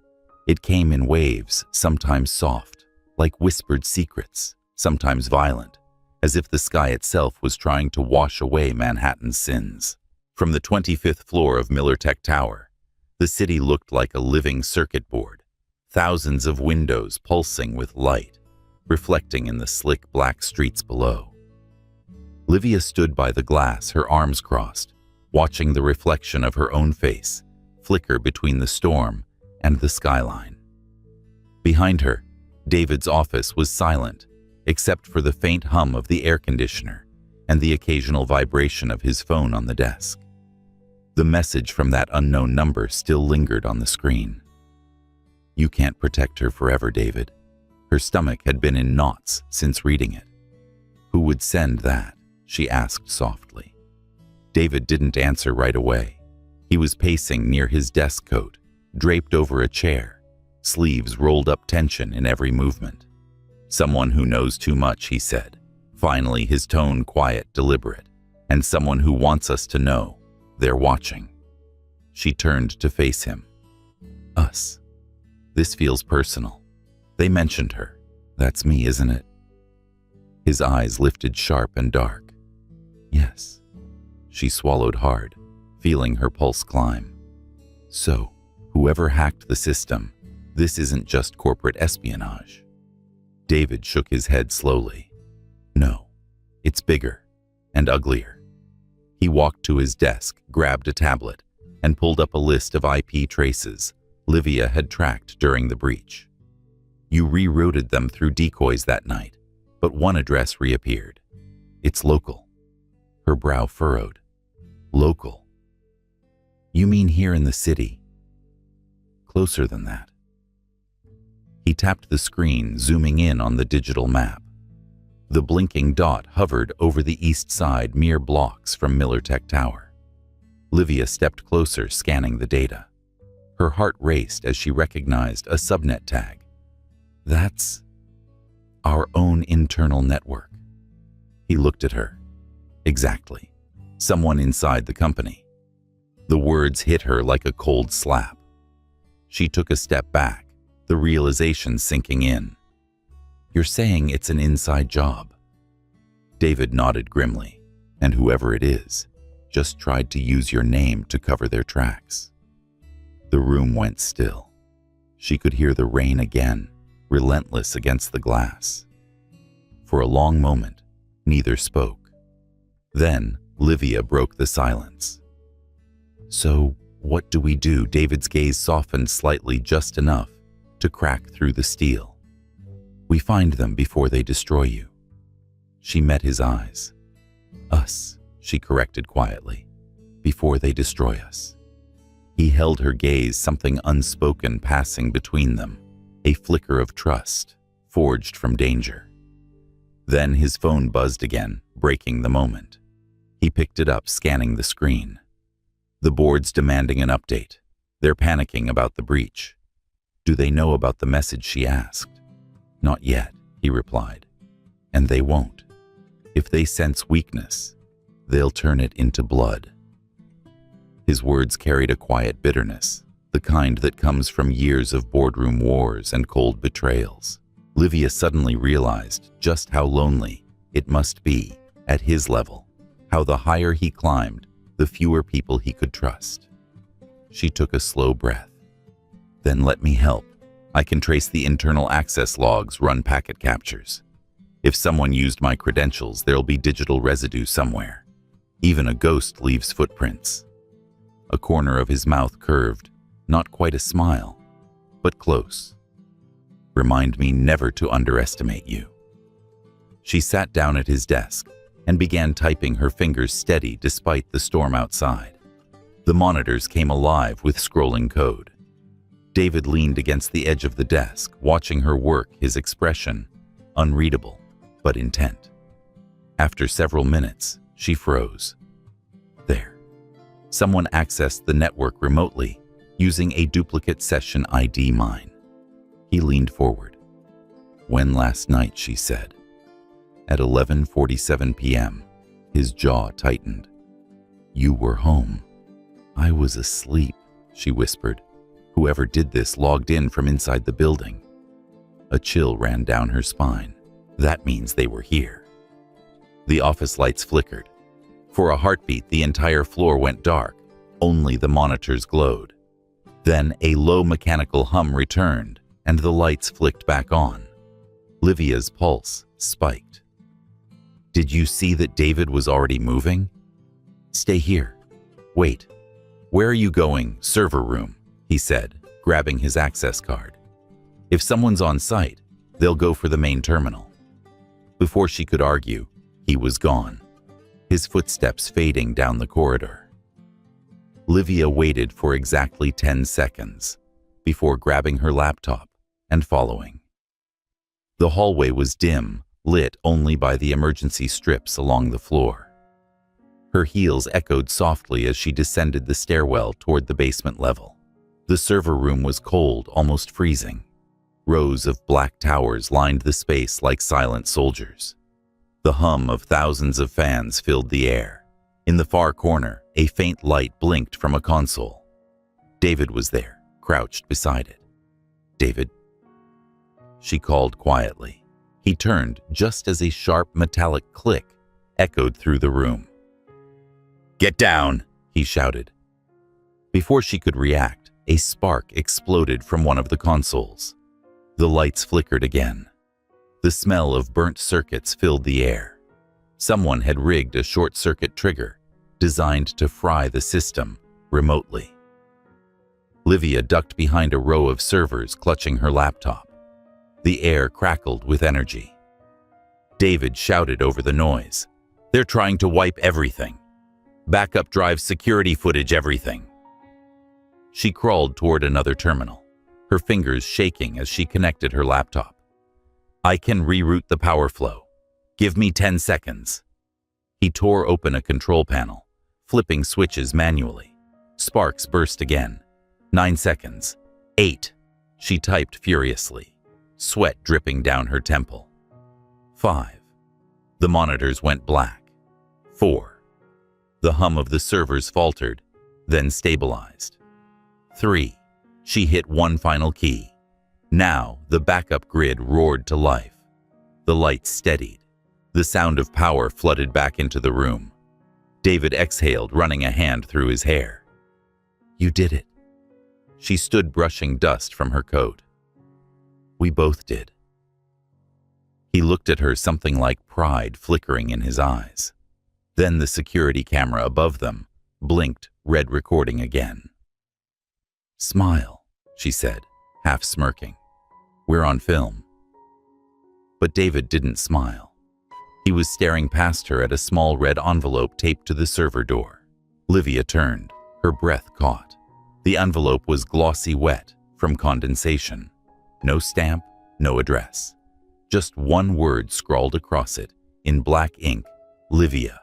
Speaker 1: It came in waves, sometimes soft, like whispered secrets, sometimes violent, as if the sky itself was trying to wash away Manhattan's sins. From the 25th floor of Miller Tech Tower, the city looked like a living circuit board, thousands of windows pulsing with light, reflecting in the slick black streets below. Livia stood by the glass, her arms crossed, watching the reflection of her own face flicker between the storm and the skyline. Behind her, David's office was silent, except for the faint hum of the air conditioner and the occasional vibration of his phone on the desk. The message from that unknown number still lingered on the screen. You can't protect her forever, David. Her stomach had been in knots since reading it. Who would send that? She asked softly. David didn't answer right away. He was pacing near his desk coat, draped over a chair, sleeves rolled up, tension in every movement. Someone who knows too much, he said, finally, his tone quiet, deliberate. And someone who wants us to know they're watching. She turned to face him. Us. This feels personal. They mentioned her. That's me, isn't it? His eyes lifted sharp and dark. Yes. She swallowed hard, feeling her pulse climb. So, whoever hacked the system, this isn't just corporate espionage. David shook his head slowly. No, it's bigger and uglier. He walked to his desk, grabbed a tablet, and pulled up a list of IP traces Livia had tracked during the breach. You rerouted them through decoys that night, but one address reappeared. It's local. Her brow furrowed. Local. You mean here in the city? Closer than that. He tapped the screen, zooming in on the digital map. The blinking dot hovered over the east side, mere blocks from Miller Tech Tower. Livia stepped closer, scanning the data. Her heart raced as she recognized a subnet tag. That's our own internal network. He looked at her. Exactly. Someone inside the company. The words hit her like a cold slap. She took a step back, the realization sinking in. You're saying it's an inside job? David nodded grimly, and whoever it is, just tried to use your name to cover their tracks. The room went still. She could hear the rain again, relentless against the glass. For a long moment, neither spoke. Then, Livia broke the silence. So, what do we do? David's gaze softened slightly, just enough to crack through the steel. We find them before they destroy you. She met his eyes. Us, she corrected quietly, before they destroy us. He held her gaze, something unspoken passing between them, a flicker of trust, forged from danger. Then his phone buzzed again, breaking the moment. He picked it up, scanning the screen. The board's demanding an update. They're panicking about the breach. Do they know about the message, she asked. Not yet, he replied. And they won't. If they sense weakness, they'll turn it into blood. His words carried a quiet bitterness, the kind that comes from years of boardroom wars and cold betrayals. Livia suddenly realized just how lonely it must be at his level, how the higher he climbed, the fewer people he could trust. She took a slow breath. Then let me help. I can trace the internal access logs, run packet captures. If someone used my credentials, there'll be digital residue somewhere. Even a ghost leaves footprints. A corner of his mouth curved, not quite a smile, but close. Remind me never to underestimate you. She sat down at his desk and began typing, her fingers steady despite the storm outside. The monitors came alive with scrolling code. David leaned against the edge of the desk, watching her work, his expression unreadable but intent. After several minutes, she froze. There. Someone accessed the network remotely, using a duplicate session ID, mine. He leaned forward. When last night, she said. At 11:47 p.m., his jaw tightened. You were home. I was asleep, she whispered. Whoever did this logged in from inside the building. A chill ran down her spine. That means they were here. The office lights flickered. For a heartbeat, the entire floor went dark. Only the monitors glowed. Then a low mechanical hum returned, and the lights flicked back on. Livia's pulse spiked. Did you see that David was already moving? Stay here. Wait. Where are you going? Server room, he said, grabbing his access card. If someone's on site, they'll go for the main terminal. Before she could argue, he was gone, his footsteps fading down the corridor. Livia waited for exactly 10 seconds before grabbing her laptop and following. The hallway was dim, lit only by the emergency strips along the floor. Her heels echoed softly as she descended the stairwell toward the basement level. The server room was cold, almost freezing. Rows of black towers lined the space like silent soldiers. The hum of thousands of fans filled the air. In the far corner, a faint light blinked from a console. David was there, crouched beside it. "David?" She called quietly. He turned just as a sharp metallic click echoed through the room. "Get down!" he shouted. Before she could react, a spark exploded from one of the consoles. The lights flickered again. The smell of burnt circuits filled the air. Someone had rigged a short-circuit trigger designed to fry the system remotely. Livia ducked behind a row of servers clutching her laptop. The air crackled with energy. David shouted over the noise. "They're trying to wipe everything. Backup drive, security footage, everything." She crawled toward another terminal, her fingers shaking as she connected her laptop. "I can reroute the power flow. Give me 10 seconds. He tore open a control panel, flipping switches manually. Sparks burst again. 9 seconds. 8. She typed furiously, sweat dripping down her temple. 5. The monitors went black. 4. The hum of the servers faltered, then stabilized. 3. She hit one final key. Now the backup grid roared to life. The lights steadied. The sound of power flooded back into the room. David exhaled, running a hand through his hair. "You did it." She stood brushing dust from her coat. "We both did." He looked at her, something like pride flickering in his eyes. Then the security camera above them blinked, red recording again. "Smile," she said, half smirking. "We're on film." But David didn't smile. He was staring past her at a small red envelope taped to the server door. Livia turned, her breath caught. The envelope was glossy wet from condensation. No stamp, no address. Just one word scrawled across it in black ink: Livia.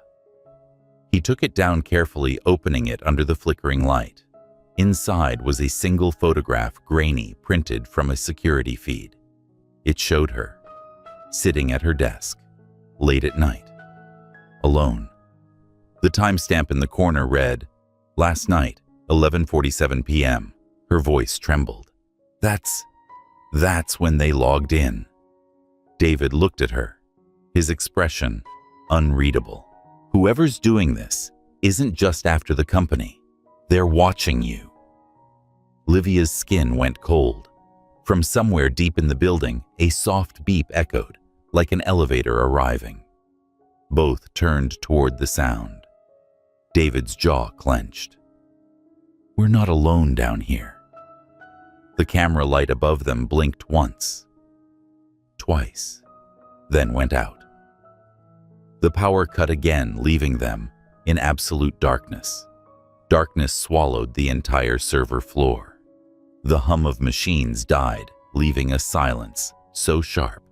Speaker 1: He took it down carefully, opening it under the flickering light. Inside was a single photograph, grainy, printed from a security feed. It showed her, sitting at her desk, late at night, alone. The timestamp in the corner read, "Last night, 11:47 p.m. Her voice trembled. That's when they logged in." David looked at her, his expression unreadable. "Whoever's doing this isn't just after the company. They're watching you." Livia's skin went cold. From somewhere deep in the building, a soft beep echoed, like an elevator arriving. Both turned toward the sound. David's jaw clenched. "We're not alone down here." The camera light above them blinked once, twice, then went out. The power cut again, leaving them in absolute darkness. Darkness swallowed the entire server floor. The hum of machines died, leaving a silence so sharp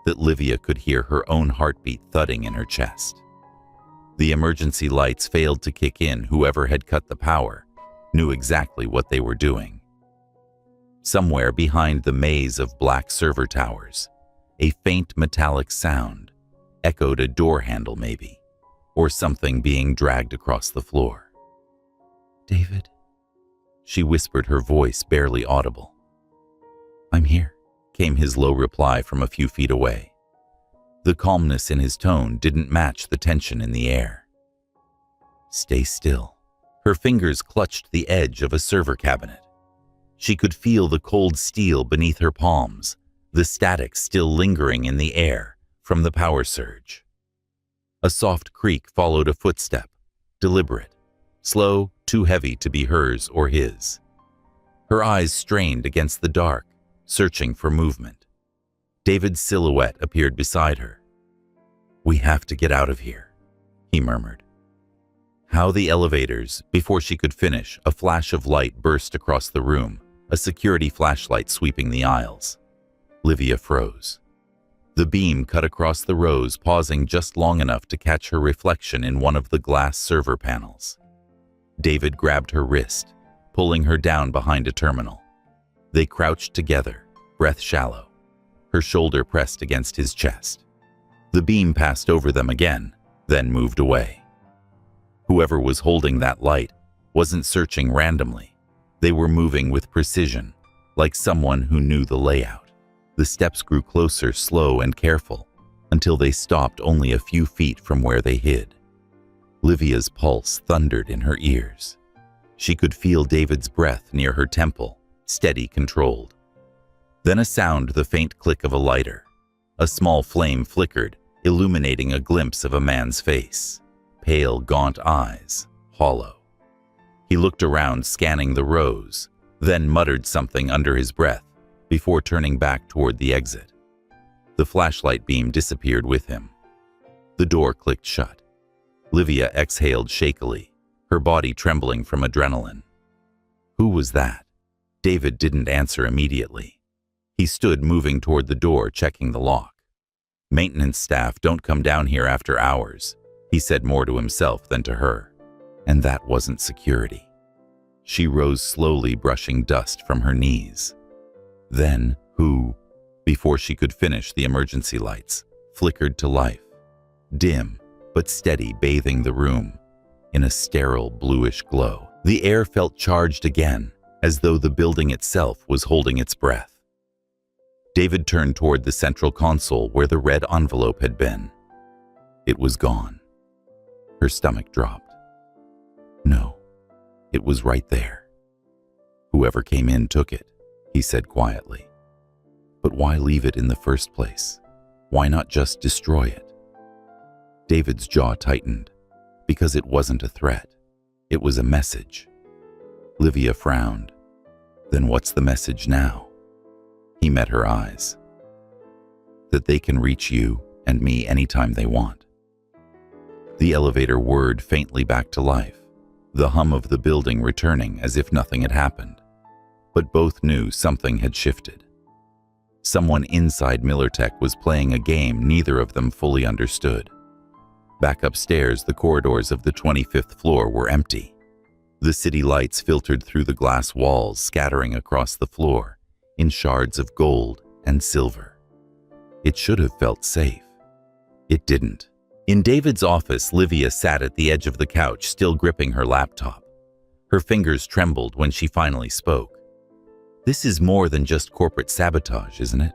Speaker 1: that Livia could hear her own heartbeat thudding in her chest. The emergency lights failed to kick in. Whoever had cut the power knew exactly what they were doing. Somewhere behind the maze of black server towers, a faint metallic sound echoed, a door handle maybe, or something being dragged across the floor. "David," she whispered, her voice barely audible. "I'm here," came his low reply from a few feet away. The calmness in his tone didn't match the tension in the air. "Stay still." Her fingers clutched the edge of a server cabinet. She could feel the cold steel beneath her palms, the static still lingering in the air from the power surge. A soft creak followed a footstep, deliberate, slow, too heavy to be hers or his. Her eyes strained against the dark, searching for movement. David's silhouette appeared beside her. "We have to get out of here," he murmured. How the elevators, before she could finish, a flash of light burst across the room, a security flashlight sweeping the aisles. Livia froze. The beam cut across the rows, pausing just long enough to catch her reflection in one of the glass server panels. David grabbed her wrist, pulling her down behind a terminal. They crouched together, breath shallow, her shoulder pressed against his chest. The beam passed over them again, then moved away. Whoever was holding that light wasn't searching randomly. They were moving with precision, like someone who knew the layout. The steps grew closer, slow and careful, until they stopped only a few feet from where they hid. Livia's pulse thundered in her ears. She could feel David's breath near her temple, steady, controlled. Then a sound, the faint click of a lighter. A small flame flickered, illuminating a glimpse of a man's face. Pale, gaunt eyes, hollow. He looked around, scanning the rows, then muttered something under his breath before turning back toward the exit. The flashlight beam disappeared with him. The door clicked shut. Livia exhaled shakily, her body trembling from adrenaline. Who was that? David didn't answer immediately. He stood moving toward the door, checking the lock. Maintenance staff don't come down here after hours, he said, more to himself than to her. And that wasn't security. She rose slowly, brushing dust from her knees. Then, who, before she could finish, the emergency lights flickered to life, dim but steady, bathing the room in a sterile bluish glow. The air felt charged again, as though the building itself was holding its breath. David turned toward the central console where the red envelope had been. It was gone. Her stomach dropped. No, it was right there. Whoever came in took it, he said quietly. But why leave it in the first place? Why not just destroy it? David's jaw tightened, because it wasn't a threat. It was a message. Livia frowned. Then what's the message now? He met her eyes. That they can reach you and me anytime they want. The elevator whirred faintly back to life, the hum of the building returning as if nothing had happened. But both knew something had shifted. Someone inside MillerTech was playing a game neither of them fully understood. Back upstairs, the corridors of the 25th floor were empty. The city lights filtered through the glass walls, scattering across the floor in shards of gold and silver. It should have felt safe. It didn't. In David's office, Livia sat at the edge of the couch, still gripping her laptop. Her fingers trembled when she finally spoke. This is more than just corporate sabotage, isn't it?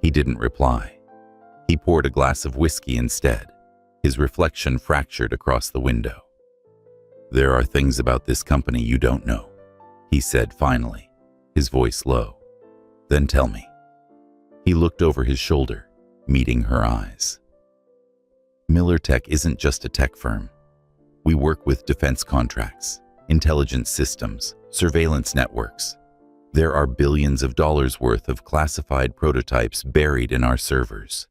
Speaker 1: He didn't reply. He poured a glass of whiskey instead, his reflection fractured across the window. There are things about this company you don't know, he said finally, his voice low. Then tell me. He looked over his shoulder, meeting her eyes. MillerTech isn't just a tech firm. We work with defense contracts, intelligence systems, surveillance networks. There are billions of dollars worth of classified prototypes buried in our servers.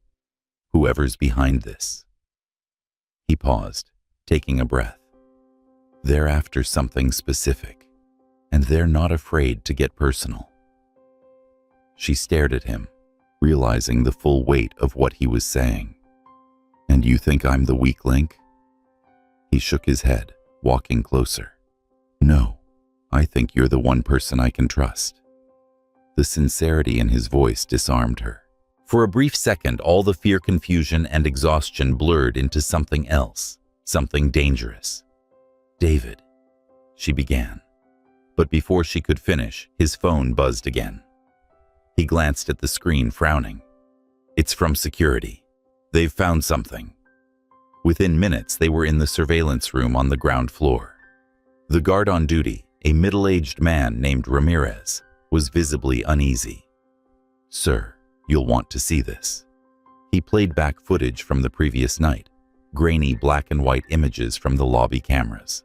Speaker 1: Whoever's behind this. He paused, taking a breath. They're after something specific, and they're not afraid to get personal. She stared at him, realizing the full weight of what he was saying. And you think I'm the weak link? He shook his head, walking closer. No, I think you're the one person I can trust. The sincerity in his voice disarmed her. For a brief second, all the fear, confusion, and exhaustion blurred into something else, something dangerous. David, she began. But before she could finish, his phone buzzed again. He glanced at the screen, frowning. It's from security. They've found something. Within minutes, they were in the surveillance room on the ground floor. The guard on duty, a middle-aged man named Ramirez, was visibly uneasy. Sir, you'll want to see this. He played back footage from the previous night, grainy black and white images from the lobby cameras.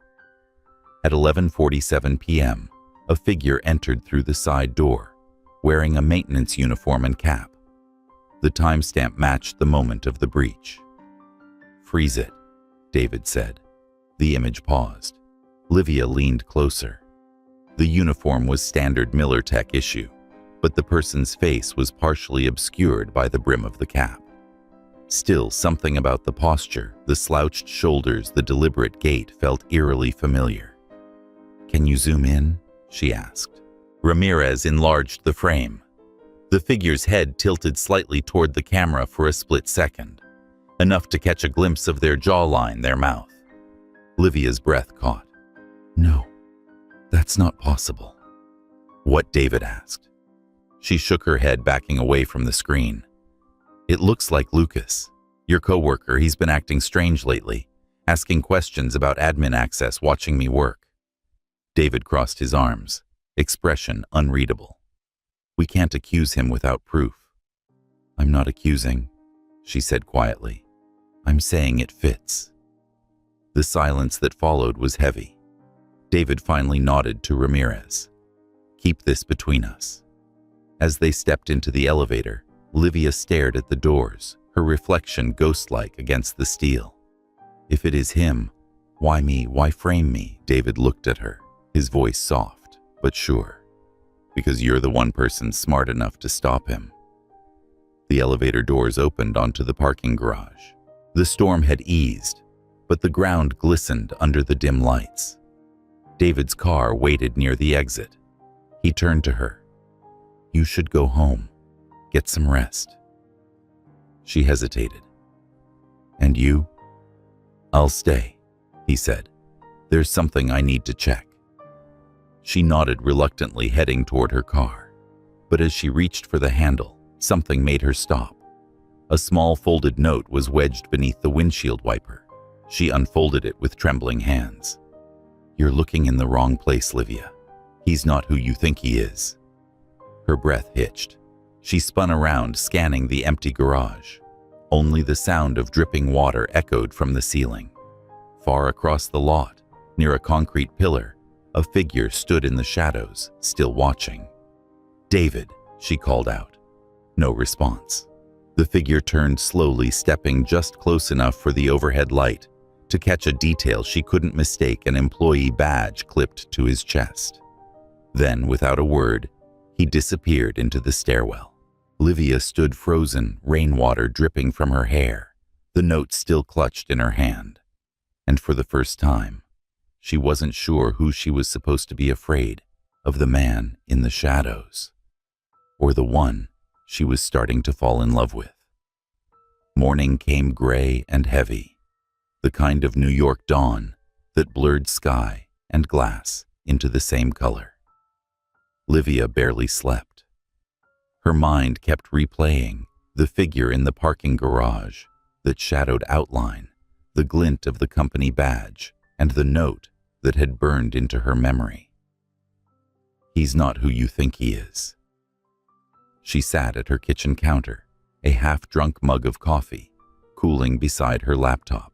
Speaker 1: At 11:47 p.m., a figure entered through the side door, wearing a maintenance uniform and cap. The timestamp matched the moment of the breach. Freeze it, David said. The image paused. Livia leaned closer. The uniform was standard Militech issue, but the person's face was partially obscured by the brim of the cap. Still, something about the posture, the slouched shoulders, the deliberate gait felt eerily familiar. "Can you zoom in?" she asked. Ramirez enlarged the frame. The figure's head tilted slightly toward the camera for a split second, enough to catch a glimpse of their jawline, their mouth. Livia's breath caught. "No, that's not possible." "What?" David asked. She shook her head, backing away from the screen. "It looks like Lucas, your coworker. He's been acting strange lately, asking questions about admin access, watching me work." David crossed his arms, expression unreadable. "We can't accuse him without proof." "I'm not accusing," she said quietly. "I'm saying it fits." The silence that followed was heavy. David finally nodded to Ramirez. "Keep this between us." As they stepped into the elevator, Livia stared at the doors, her reflection ghost-like against the steel. "If it is him, why me? Why frame me?" David looked at her, his voice soft, but sure. "Because you're the one person smart enough to stop him." The elevator doors opened onto the parking garage. The storm had eased, but the ground glistened under the dim lights. David's car waited near the exit. He turned to her. "You should go home. Get some rest." She hesitated. "And you?" "I'll stay," he said. "There's something I need to check." She nodded reluctantly, heading toward her car. But as she reached for the handle, something made her stop. A small folded note was wedged beneath the windshield wiper. She unfolded it with trembling hands. "You're looking in the wrong place, Livia. He's not who you think he is." Her breath hitched. She spun around, scanning the empty garage. Only the sound of dripping water echoed from the ceiling. Far across the lot, near a concrete pillar, a figure stood in the shadows, still watching. "David," she called out. No response. The figure turned slowly, stepping just close enough for the overhead light to catch a detail she couldn't mistake, an employee badge clipped to his chest. Then, without a word, he disappeared into the stairwell. Livia stood frozen, rainwater dripping from her hair, the note still clutched in her hand. And for the first time, she wasn't sure who she was supposed to be afraid of, the man in the shadows, or the one she was starting to fall in love with. Morning came gray and heavy, the kind of New York dawn that blurred sky and glass into the same color. Livia barely slept. Her mind kept replaying the figure in the parking garage, that shadowed outline, the glint of the company badge, and the note that had burned into her memory. "He's not who you think he is." She sat at her kitchen counter, a half-drunk mug of coffee, cooling beside her laptop.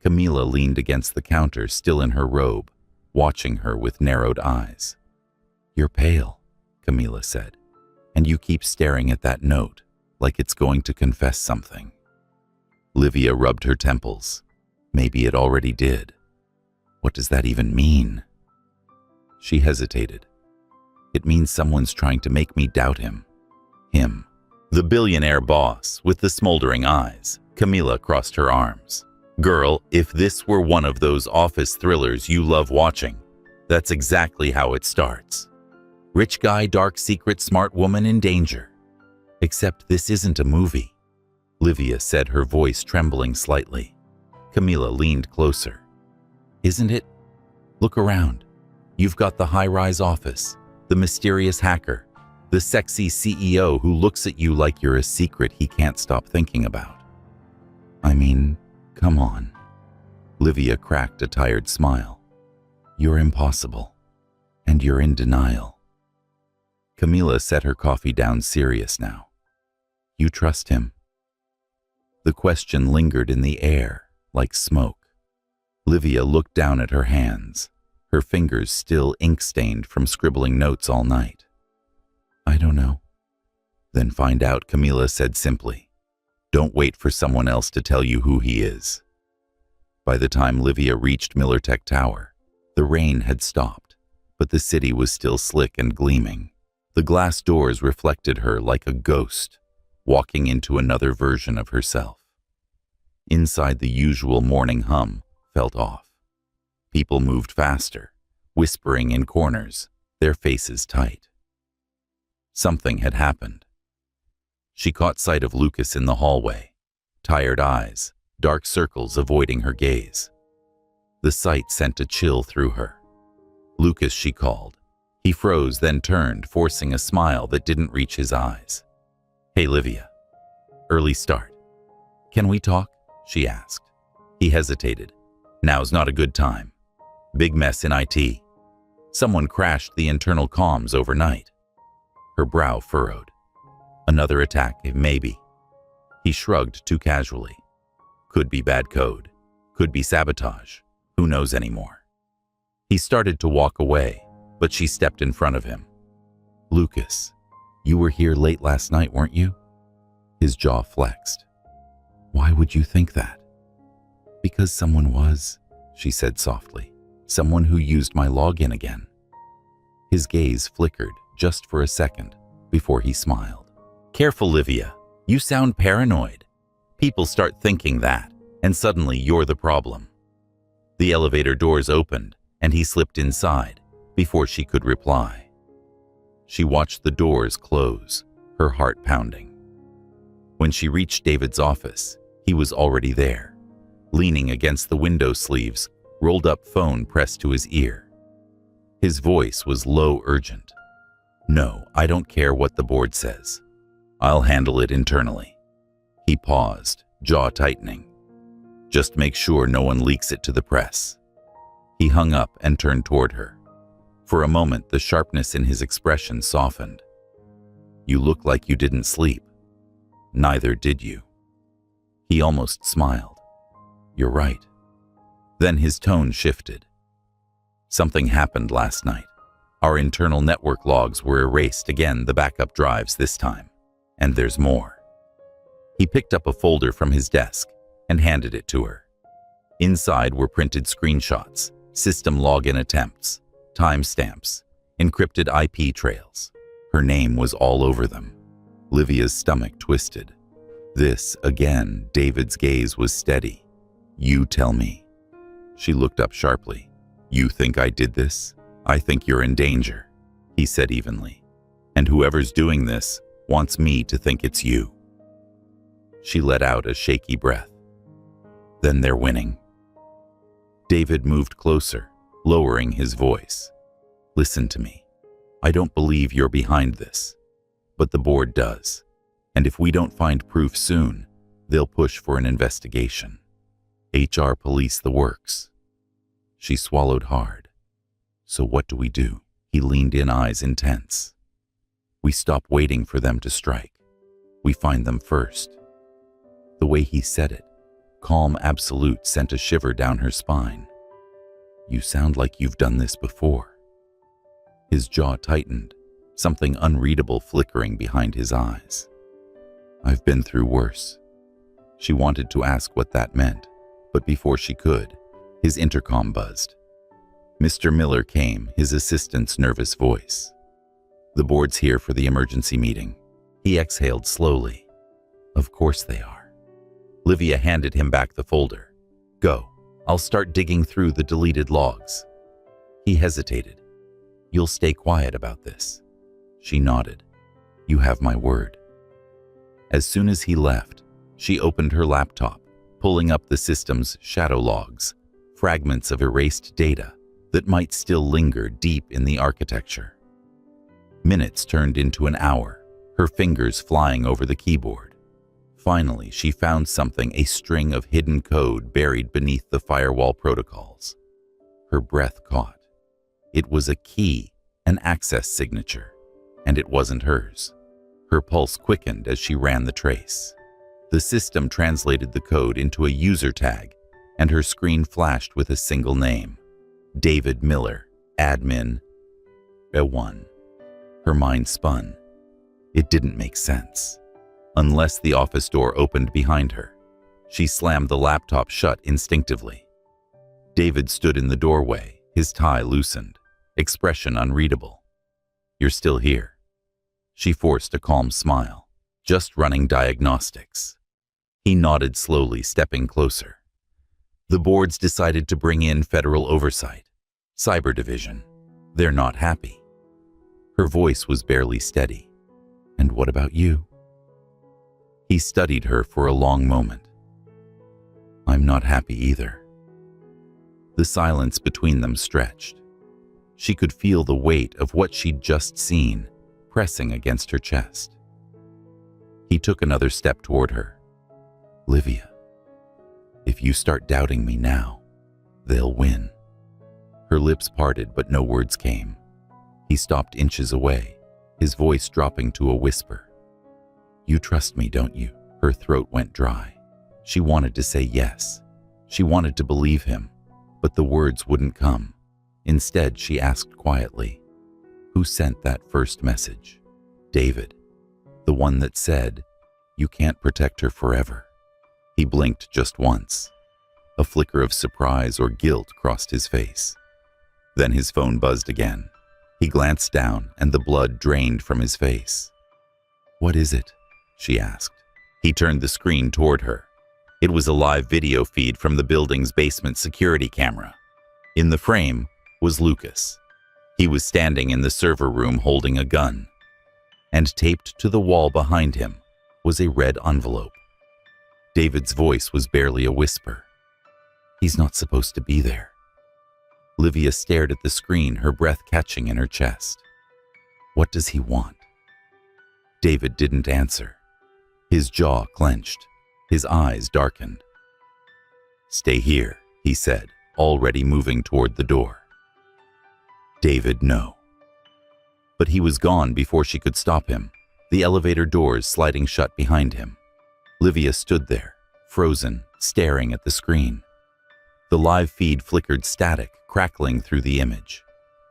Speaker 1: Camila leaned against the counter, still in her robe, watching her with narrowed eyes. "You're pale," Camila said, "and you keep staring at that note, like it's going to confess something." Livia rubbed her temples. Maybe it already did. What does that even mean? She hesitated. "It means someone's trying to make me doubt him." Him. The billionaire boss with the smoldering eyes. Camila crossed her arms. "Girl, if this were one of those office thrillers you love watching, that's exactly how it starts. Rich guy, dark secret, smart woman in danger. Except this isn't a movie," Livia said, her voice trembling slightly. Camila leaned closer. "Isn't it? Look around. You've got the high-rise office, the mysterious hacker, the sexy CEO who looks at you like you're a secret he can't stop thinking about. I mean, come on." Livia cracked a tired smile. "You're impossible, and you're in denial." Camila set her coffee down, serious now. "You trust him?" The question lingered in the air, like smoke. Livia looked down at her hands, her fingers still ink-stained from scribbling notes all night. "I don't know." "Then find out," Camila said simply. "Don't wait for someone else to tell you who he is." By the time Livia reached Millertech Tower, the rain had stopped, but the city was still slick and gleaming. The glass doors reflected her like a ghost, walking into another version of herself. Inside, the usual morning hum felt off. People moved faster, whispering in corners, their faces tight. Something had happened. She caught sight of Lucas in the hallway, tired eyes, dark circles avoiding her gaze. The sight sent a chill through her. Lucas, she called. He froze, then turned, forcing a smile that didn't reach his eyes. "Hey, Livia. Early start. Can we talk?" she asked. He hesitated. "Now's not a good time. Big mess in IT. Someone crashed the internal comms overnight." Her brow furrowed. "Another attack, maybe." He shrugged too casually. "Could be bad code. Could be sabotage. Who knows anymore?" He started to walk away, but she stepped in front of him. "Lucas, you were here late last night, weren't you?" His jaw flexed. "Why would you think that?" "Because someone was," she said softly. "Someone who used my login again." His gaze flickered just for a second before he smiled. "Careful, Livia. You sound paranoid. People start thinking that, and suddenly you're the problem." The elevator doors opened, and he slipped inside before she could reply. She watched the doors close, her heart pounding. When she reached David's office, he was already there, leaning against the window sleeves, rolled-up phone pressed to his ear. His voice was low, urgent. "No, I don't care what the board says. I'll handle it internally." He paused, jaw tightening. "Just make sure no one leaks it to the press." He hung up and turned toward her. For a moment, the sharpness in his expression softened. "You look like you didn't sleep." "Neither did you." He almost smiled. "You're right." Then his tone shifted. "Something happened last night. Our internal network logs were erased again, the backup drives this time. And there's more." He picked up a folder from his desk and handed it to her. Inside were printed screenshots, system login attempts, timestamps, encrypted IP trails. Her name was all over them. Livia's stomach twisted. This, again, David's gaze was steady. "You tell me." She looked up sharply. "You think I did this? I think you're in danger," he said evenly. "And whoever's doing this wants me to think it's you." She let out a shaky breath. "Then they're winning." David moved closer, lowering his voice. "Listen to me. I don't believe you're behind this, but the board does. And if we don't find proof soon, they'll push for an investigation. HR police the works." She swallowed hard. "So what do we do?" He leaned in, eyes intense. "We stop waiting for them to strike. We find them first." The way he said it, calm, absolute, sent a shiver down her spine. "You sound like you've done this before." His jaw tightened, something unreadable flickering behind his eyes. "I've been through worse." She wanted to ask what that meant, but before she could, his intercom buzzed. Mr. Miller came, his assistant's nervous voice. "The board's here for the emergency meeting." He exhaled slowly. "Of course they are." Livia handed him back the folder. "Go. I'll start digging through the deleted logs." He hesitated. "You'll stay quiet about this?" She nodded. "You have my word." As soon as he left, she opened her laptop, pulling up the system's shadow logs, fragments of erased data that might still linger deep in the architecture. Minutes turned into an hour, her fingers flying over the keyboard. Finally, she found something, a string of hidden code buried beneath the firewall protocols. Her breath caught. It was a key, an access signature, and it wasn't hers. Her pulse quickened as she ran the trace. The system translated the code into a user tag, and her screen flashed with a single name: David Miller, admin, A1. Her mind spun. It didn't make sense. Unless the office door opened behind her. She slammed the laptop shut instinctively. David stood in the doorway, his tie loosened, expression unreadable. "You're still here." She forced a calm smile. "Just running diagnostics." He nodded slowly, stepping closer. "The boards decided to bring in federal oversight. Cyber division. They're not happy." Her voice was barely steady. "And what about you?" He studied her for a long moment. "I'm not happy either." The silence between them stretched. She could feel the weight of what she'd just seen pressing against her chest. He took another step toward her. "Livia, if you start doubting me now, they'll win." Her lips parted, but no words came. He stopped inches away, his voice dropping to a whisper. "You trust me, don't you?" Her throat went dry. She wanted to say yes. She wanted to believe him, but the words wouldn't come. Instead, she asked quietly, "Who sent that first message?" "David. The one that said, 'You can't protect her forever.'" He blinked just once. A flicker of surprise or guilt crossed his face. Then his phone buzzed again. He glanced down, and the blood drained from his face. "What is it?" she asked. He turned the screen toward her. It was a live video feed from the building's basement security camera. In the frame was Lucas. He was standing in the server room holding a gun. And taped to the wall behind him was a red envelope. David's voice was barely a whisper. "He's not supposed to be there." Livia stared at the screen, her breath catching in her chest. "What does he want?" David didn't answer. His jaw clenched, his eyes darkened. "Stay here," he said, already moving toward the door. David, no. But he was gone before she could stop him, the elevator doors sliding shut behind him. Livia stood there, frozen, staring at the screen. The live feed flickered static, crackling through the image.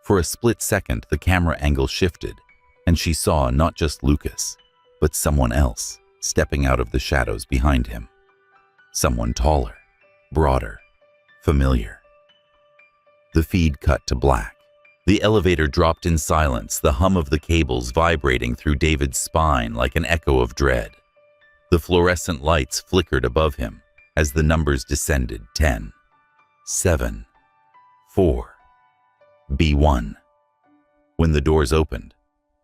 Speaker 1: For a split second, the camera angle shifted, and she saw not just Lucas, but someone else stepping out of the shadows behind him. Someone taller, broader, familiar. The feed cut to black. The elevator dropped in silence, the hum of the cables vibrating through David's spine like an echo of dread. The fluorescent lights flickered above him as the numbers descended. 10, 7, 4, B1. When the doors opened,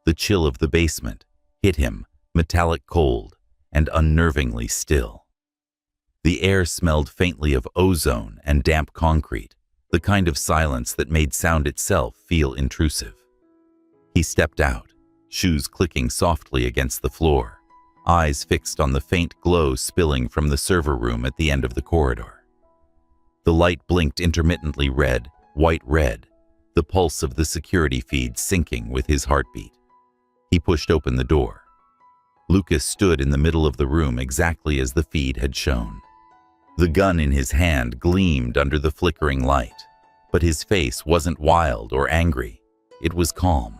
Speaker 1: the chill of the basement hit him, metallic cold and unnervingly still. The air smelled faintly of ozone and damp concrete, the kind of silence that made sound itself feel intrusive. He stepped out, shoes clicking softly against the floor, eyes fixed on the faint glow spilling from the server room at the end of the corridor. The light blinked intermittently red, white red, the pulse of the security feed syncing with his heartbeat. He pushed open the door. Lucas stood in the middle of the room exactly as the feed had shown. The gun in his hand gleamed under the flickering light, but his face wasn't wild or angry. It was calm,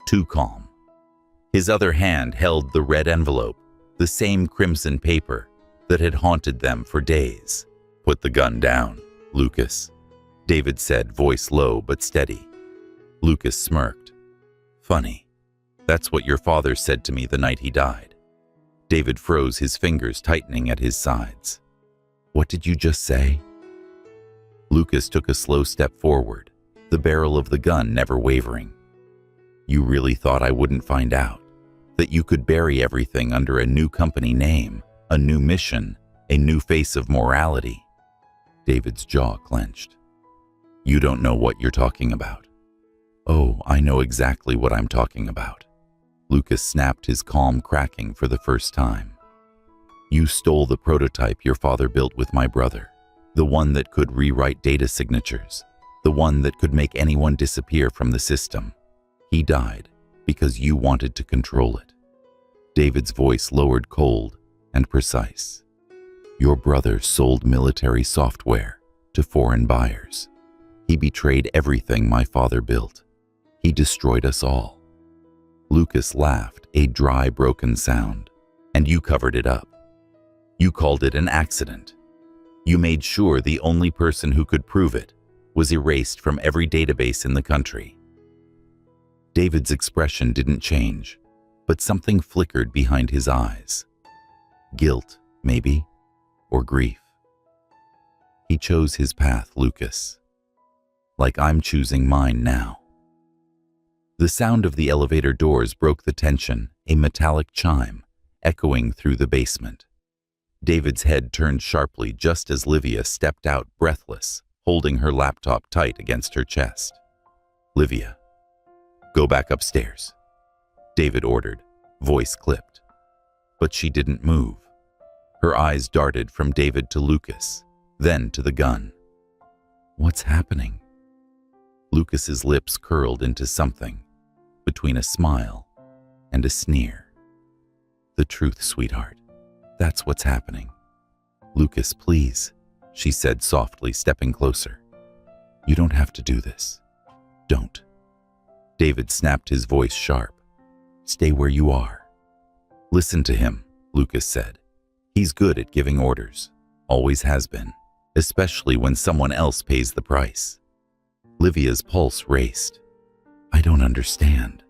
Speaker 1: too calm. His other hand held the red envelope, the same crimson paper that had haunted them for days. "Put the gun down, Lucas," David said, voice low but steady. Lucas smirked. "Funny. That's what your father said to me the night he died." David froze, his fingers tightening at his sides. "What did you just say?" Lucas took a slow step forward, the barrel of the gun never wavering. "You really thought I wouldn't find out? That you could bury everything under a new company name, a new mission, a new face of morality?" David's jaw clenched. "You don't know what you're talking about." "Oh, I know exactly what I'm talking about." Lucas snapped, his calm cracking for the first time. "You stole the prototype your father built with my brother, the one that could rewrite data signatures, the one that could make anyone disappear from the system. He died because you wanted to control it." David's voice lowered, cold and precise. "Your brother sold military software to foreign buyers. He betrayed everything my father built. He destroyed us all." Lucas laughed, a dry, broken sound. "And you covered it up. You called it an accident. You made sure the only person who could prove it was erased from every database in the country. David's expression didn't change, but something flickered behind his eyes. Guilt, maybe, or grief. He chose his path, Lucas. Like I'm choosing mine now. The sound of the elevator doors broke the tension, a metallic chime, echoing through the basement. David's head turned sharply just as Livia stepped out, breathless, holding her laptop tight against her chest. Livia, go back upstairs, David ordered, voice clipped. But she didn't move. Her eyes darted from David to Lucas, then to the gun. What's happening? Lucas's lips curled into something, between a smile and a sneer. The truth, sweetheart. That's what's happening. Lucas, please, she said softly, stepping closer. You don't have to do this. Don't. David snapped, his voice sharp. Stay where you are. Listen to him, Lucas said. He's good at giving orders. Always has been, especially when someone else pays the price. Livia's pulse raced. I don't understand.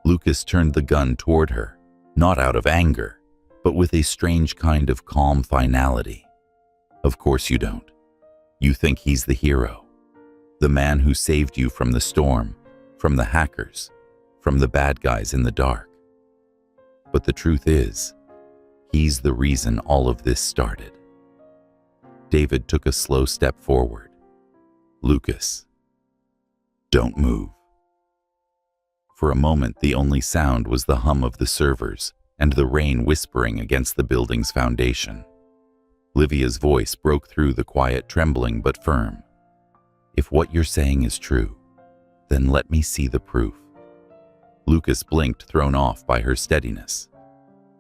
Speaker 1: Lucas turned the gun toward her, not out of anger, but with a strange kind of calm finality. Of course you don't. You think he's the hero, the man who saved you from the storm, from the hackers, from the bad guys in the dark. But the truth is, he's the reason all of this started. David took a slow step forward. Lucas, don't move. For a moment, the only sound was the hum of the servers and the rain whispering against the building's foundation. Livia's voice broke through the quiet, trembling but firm. If what you're saying is true, then let me see the proof. Lucas blinked, thrown off by her steadiness.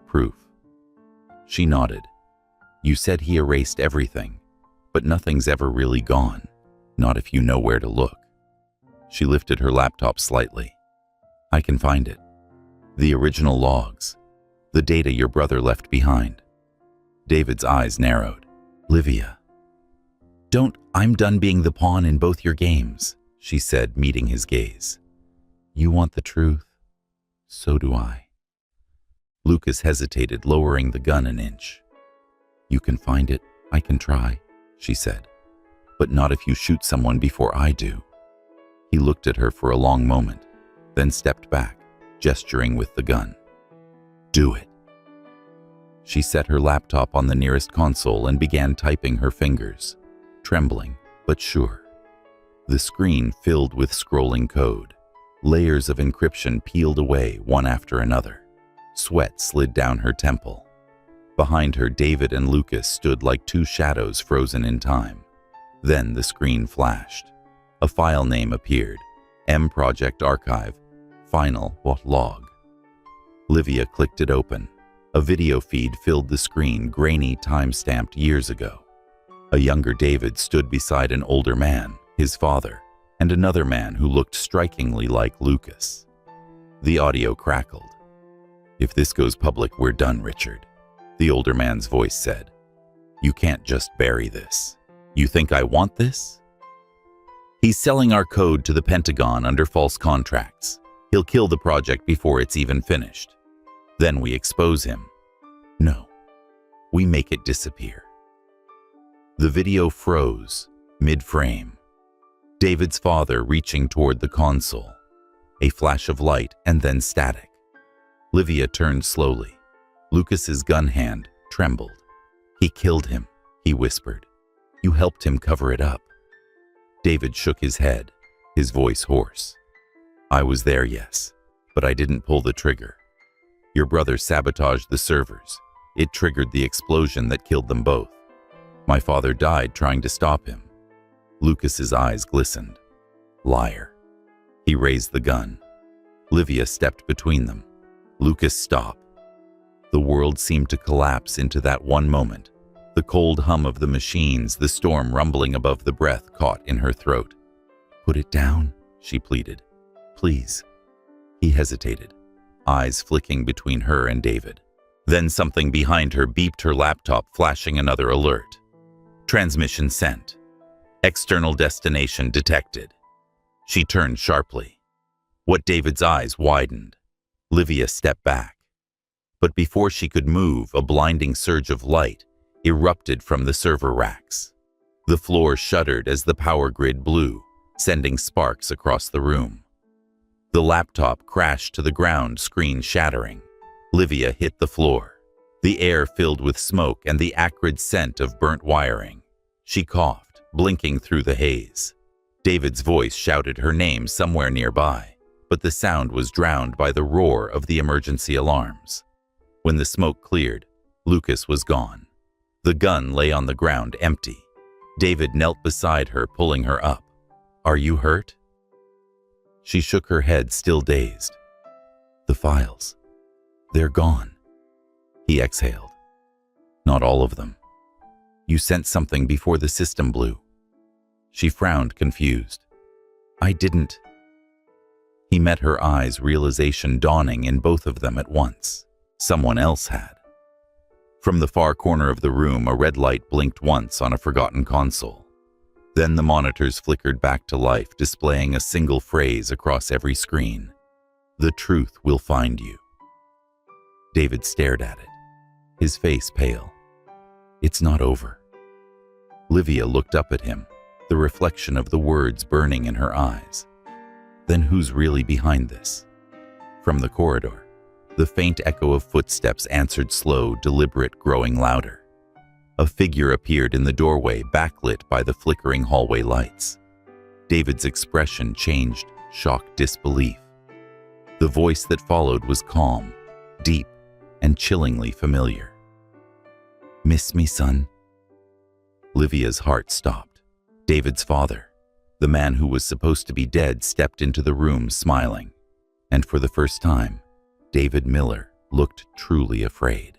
Speaker 1: Proof. She nodded. You said he erased everything, but nothing's ever really gone, not if you know where to look. She lifted her laptop slightly. I can find it. The original logs. The data your brother left behind. David's eyes narrowed. Livia. I'm done being the pawn in both your games, she said, meeting his gaze. You want the truth? So do I. Lucas hesitated, lowering the gun an inch. You can find it, I can try, she said. But not if you shoot someone before I do. He looked at her for a long moment, then stepped back, gesturing with the gun. Do it. She set her laptop on the nearest console and began typing, her fingers, trembling but sure. The screen filled with scrolling code. Layers of encryption peeled away one after another. Sweat slid down her temple. Behind her, David and Lucas stood like two shadows frozen in time. Then the screen flashed. A file name appeared. M Project Archive. Final log. Livia clicked it open. A video feed filled the screen, grainy, time-stamped years ago. A younger David stood beside an older man, his father, and another man who looked strikingly like Lucas. The audio crackled. If this goes public, we're done, Richard, the older man's voice said. You can't just bury this. You think I want this? He's selling our code to the Pentagon under false contracts. He'll kill the project before it's even finished. Then we expose him. No, we make it disappear. The video froze, mid-frame. David's father reaching toward the console. A flash of light and then static. Livia turned slowly. Lucas's gun hand trembled. He killed him, he whispered. You helped him cover it up. David shook his head, his voice hoarse. I was there, yes, but I didn't pull the trigger. Your brother sabotaged the servers. It triggered the explosion that killed them both. My father died trying to stop him. Lucas's eyes glistened. Liar. He raised the gun. Livia stepped between them. Lucas, stop. The world seemed to collapse into that one moment. The cold hum of the machines, the storm rumbling above the breath caught in her throat. Put it down, she pleaded. Please. He hesitated, eyes flicking between her and David. Then something behind her beeped her laptop, flashing another alert. Transmission sent. External destination detected. She turned sharply. What David's eyes widened. Livia stepped back. But before she could move, a blinding surge of light erupted from the server racks. The floor shuddered as the power grid blew, sending sparks across the room. The laptop crashed to the ground, screen shattering. Livia hit the floor. The air filled with smoke and the acrid scent of burnt wiring. She coughed, blinking through the haze. David's voice shouted her name somewhere nearby, but the sound was drowned by the roar of the emergency alarms. When the smoke cleared, Lucas was gone. The gun lay on the ground empty. David knelt beside her, pulling her up. "Are you hurt?" She shook her head, still dazed. "The files. They're gone." He exhaled. "Not all of them. You sent something before the system blew." She frowned, confused. "I didn't." He met her eyes, realization dawning in both of them at once. Someone else had. From the far corner of the room, a red light blinked once on a forgotten console. Then the monitors flickered back to life, displaying a single phrase across every screen. "The truth will find you." David stared at it, his face pale. "It's not over." Livia looked up at him, the reflection of the words burning in her eyes. "Then who's really behind this?" From the corridor, the faint echo of footsteps answered, slow, deliberate, growing louder. A figure appeared in the doorway, backlit by the flickering hallway lights. David's expression changed, shocked disbelief. The voice that followed was calm, deep, and chillingly familiar. "Miss me, son?" Livia's heart stopped. David's father, the man who was supposed to be dead, stepped into the room smiling. And for the first time, David Miller looked truly afraid.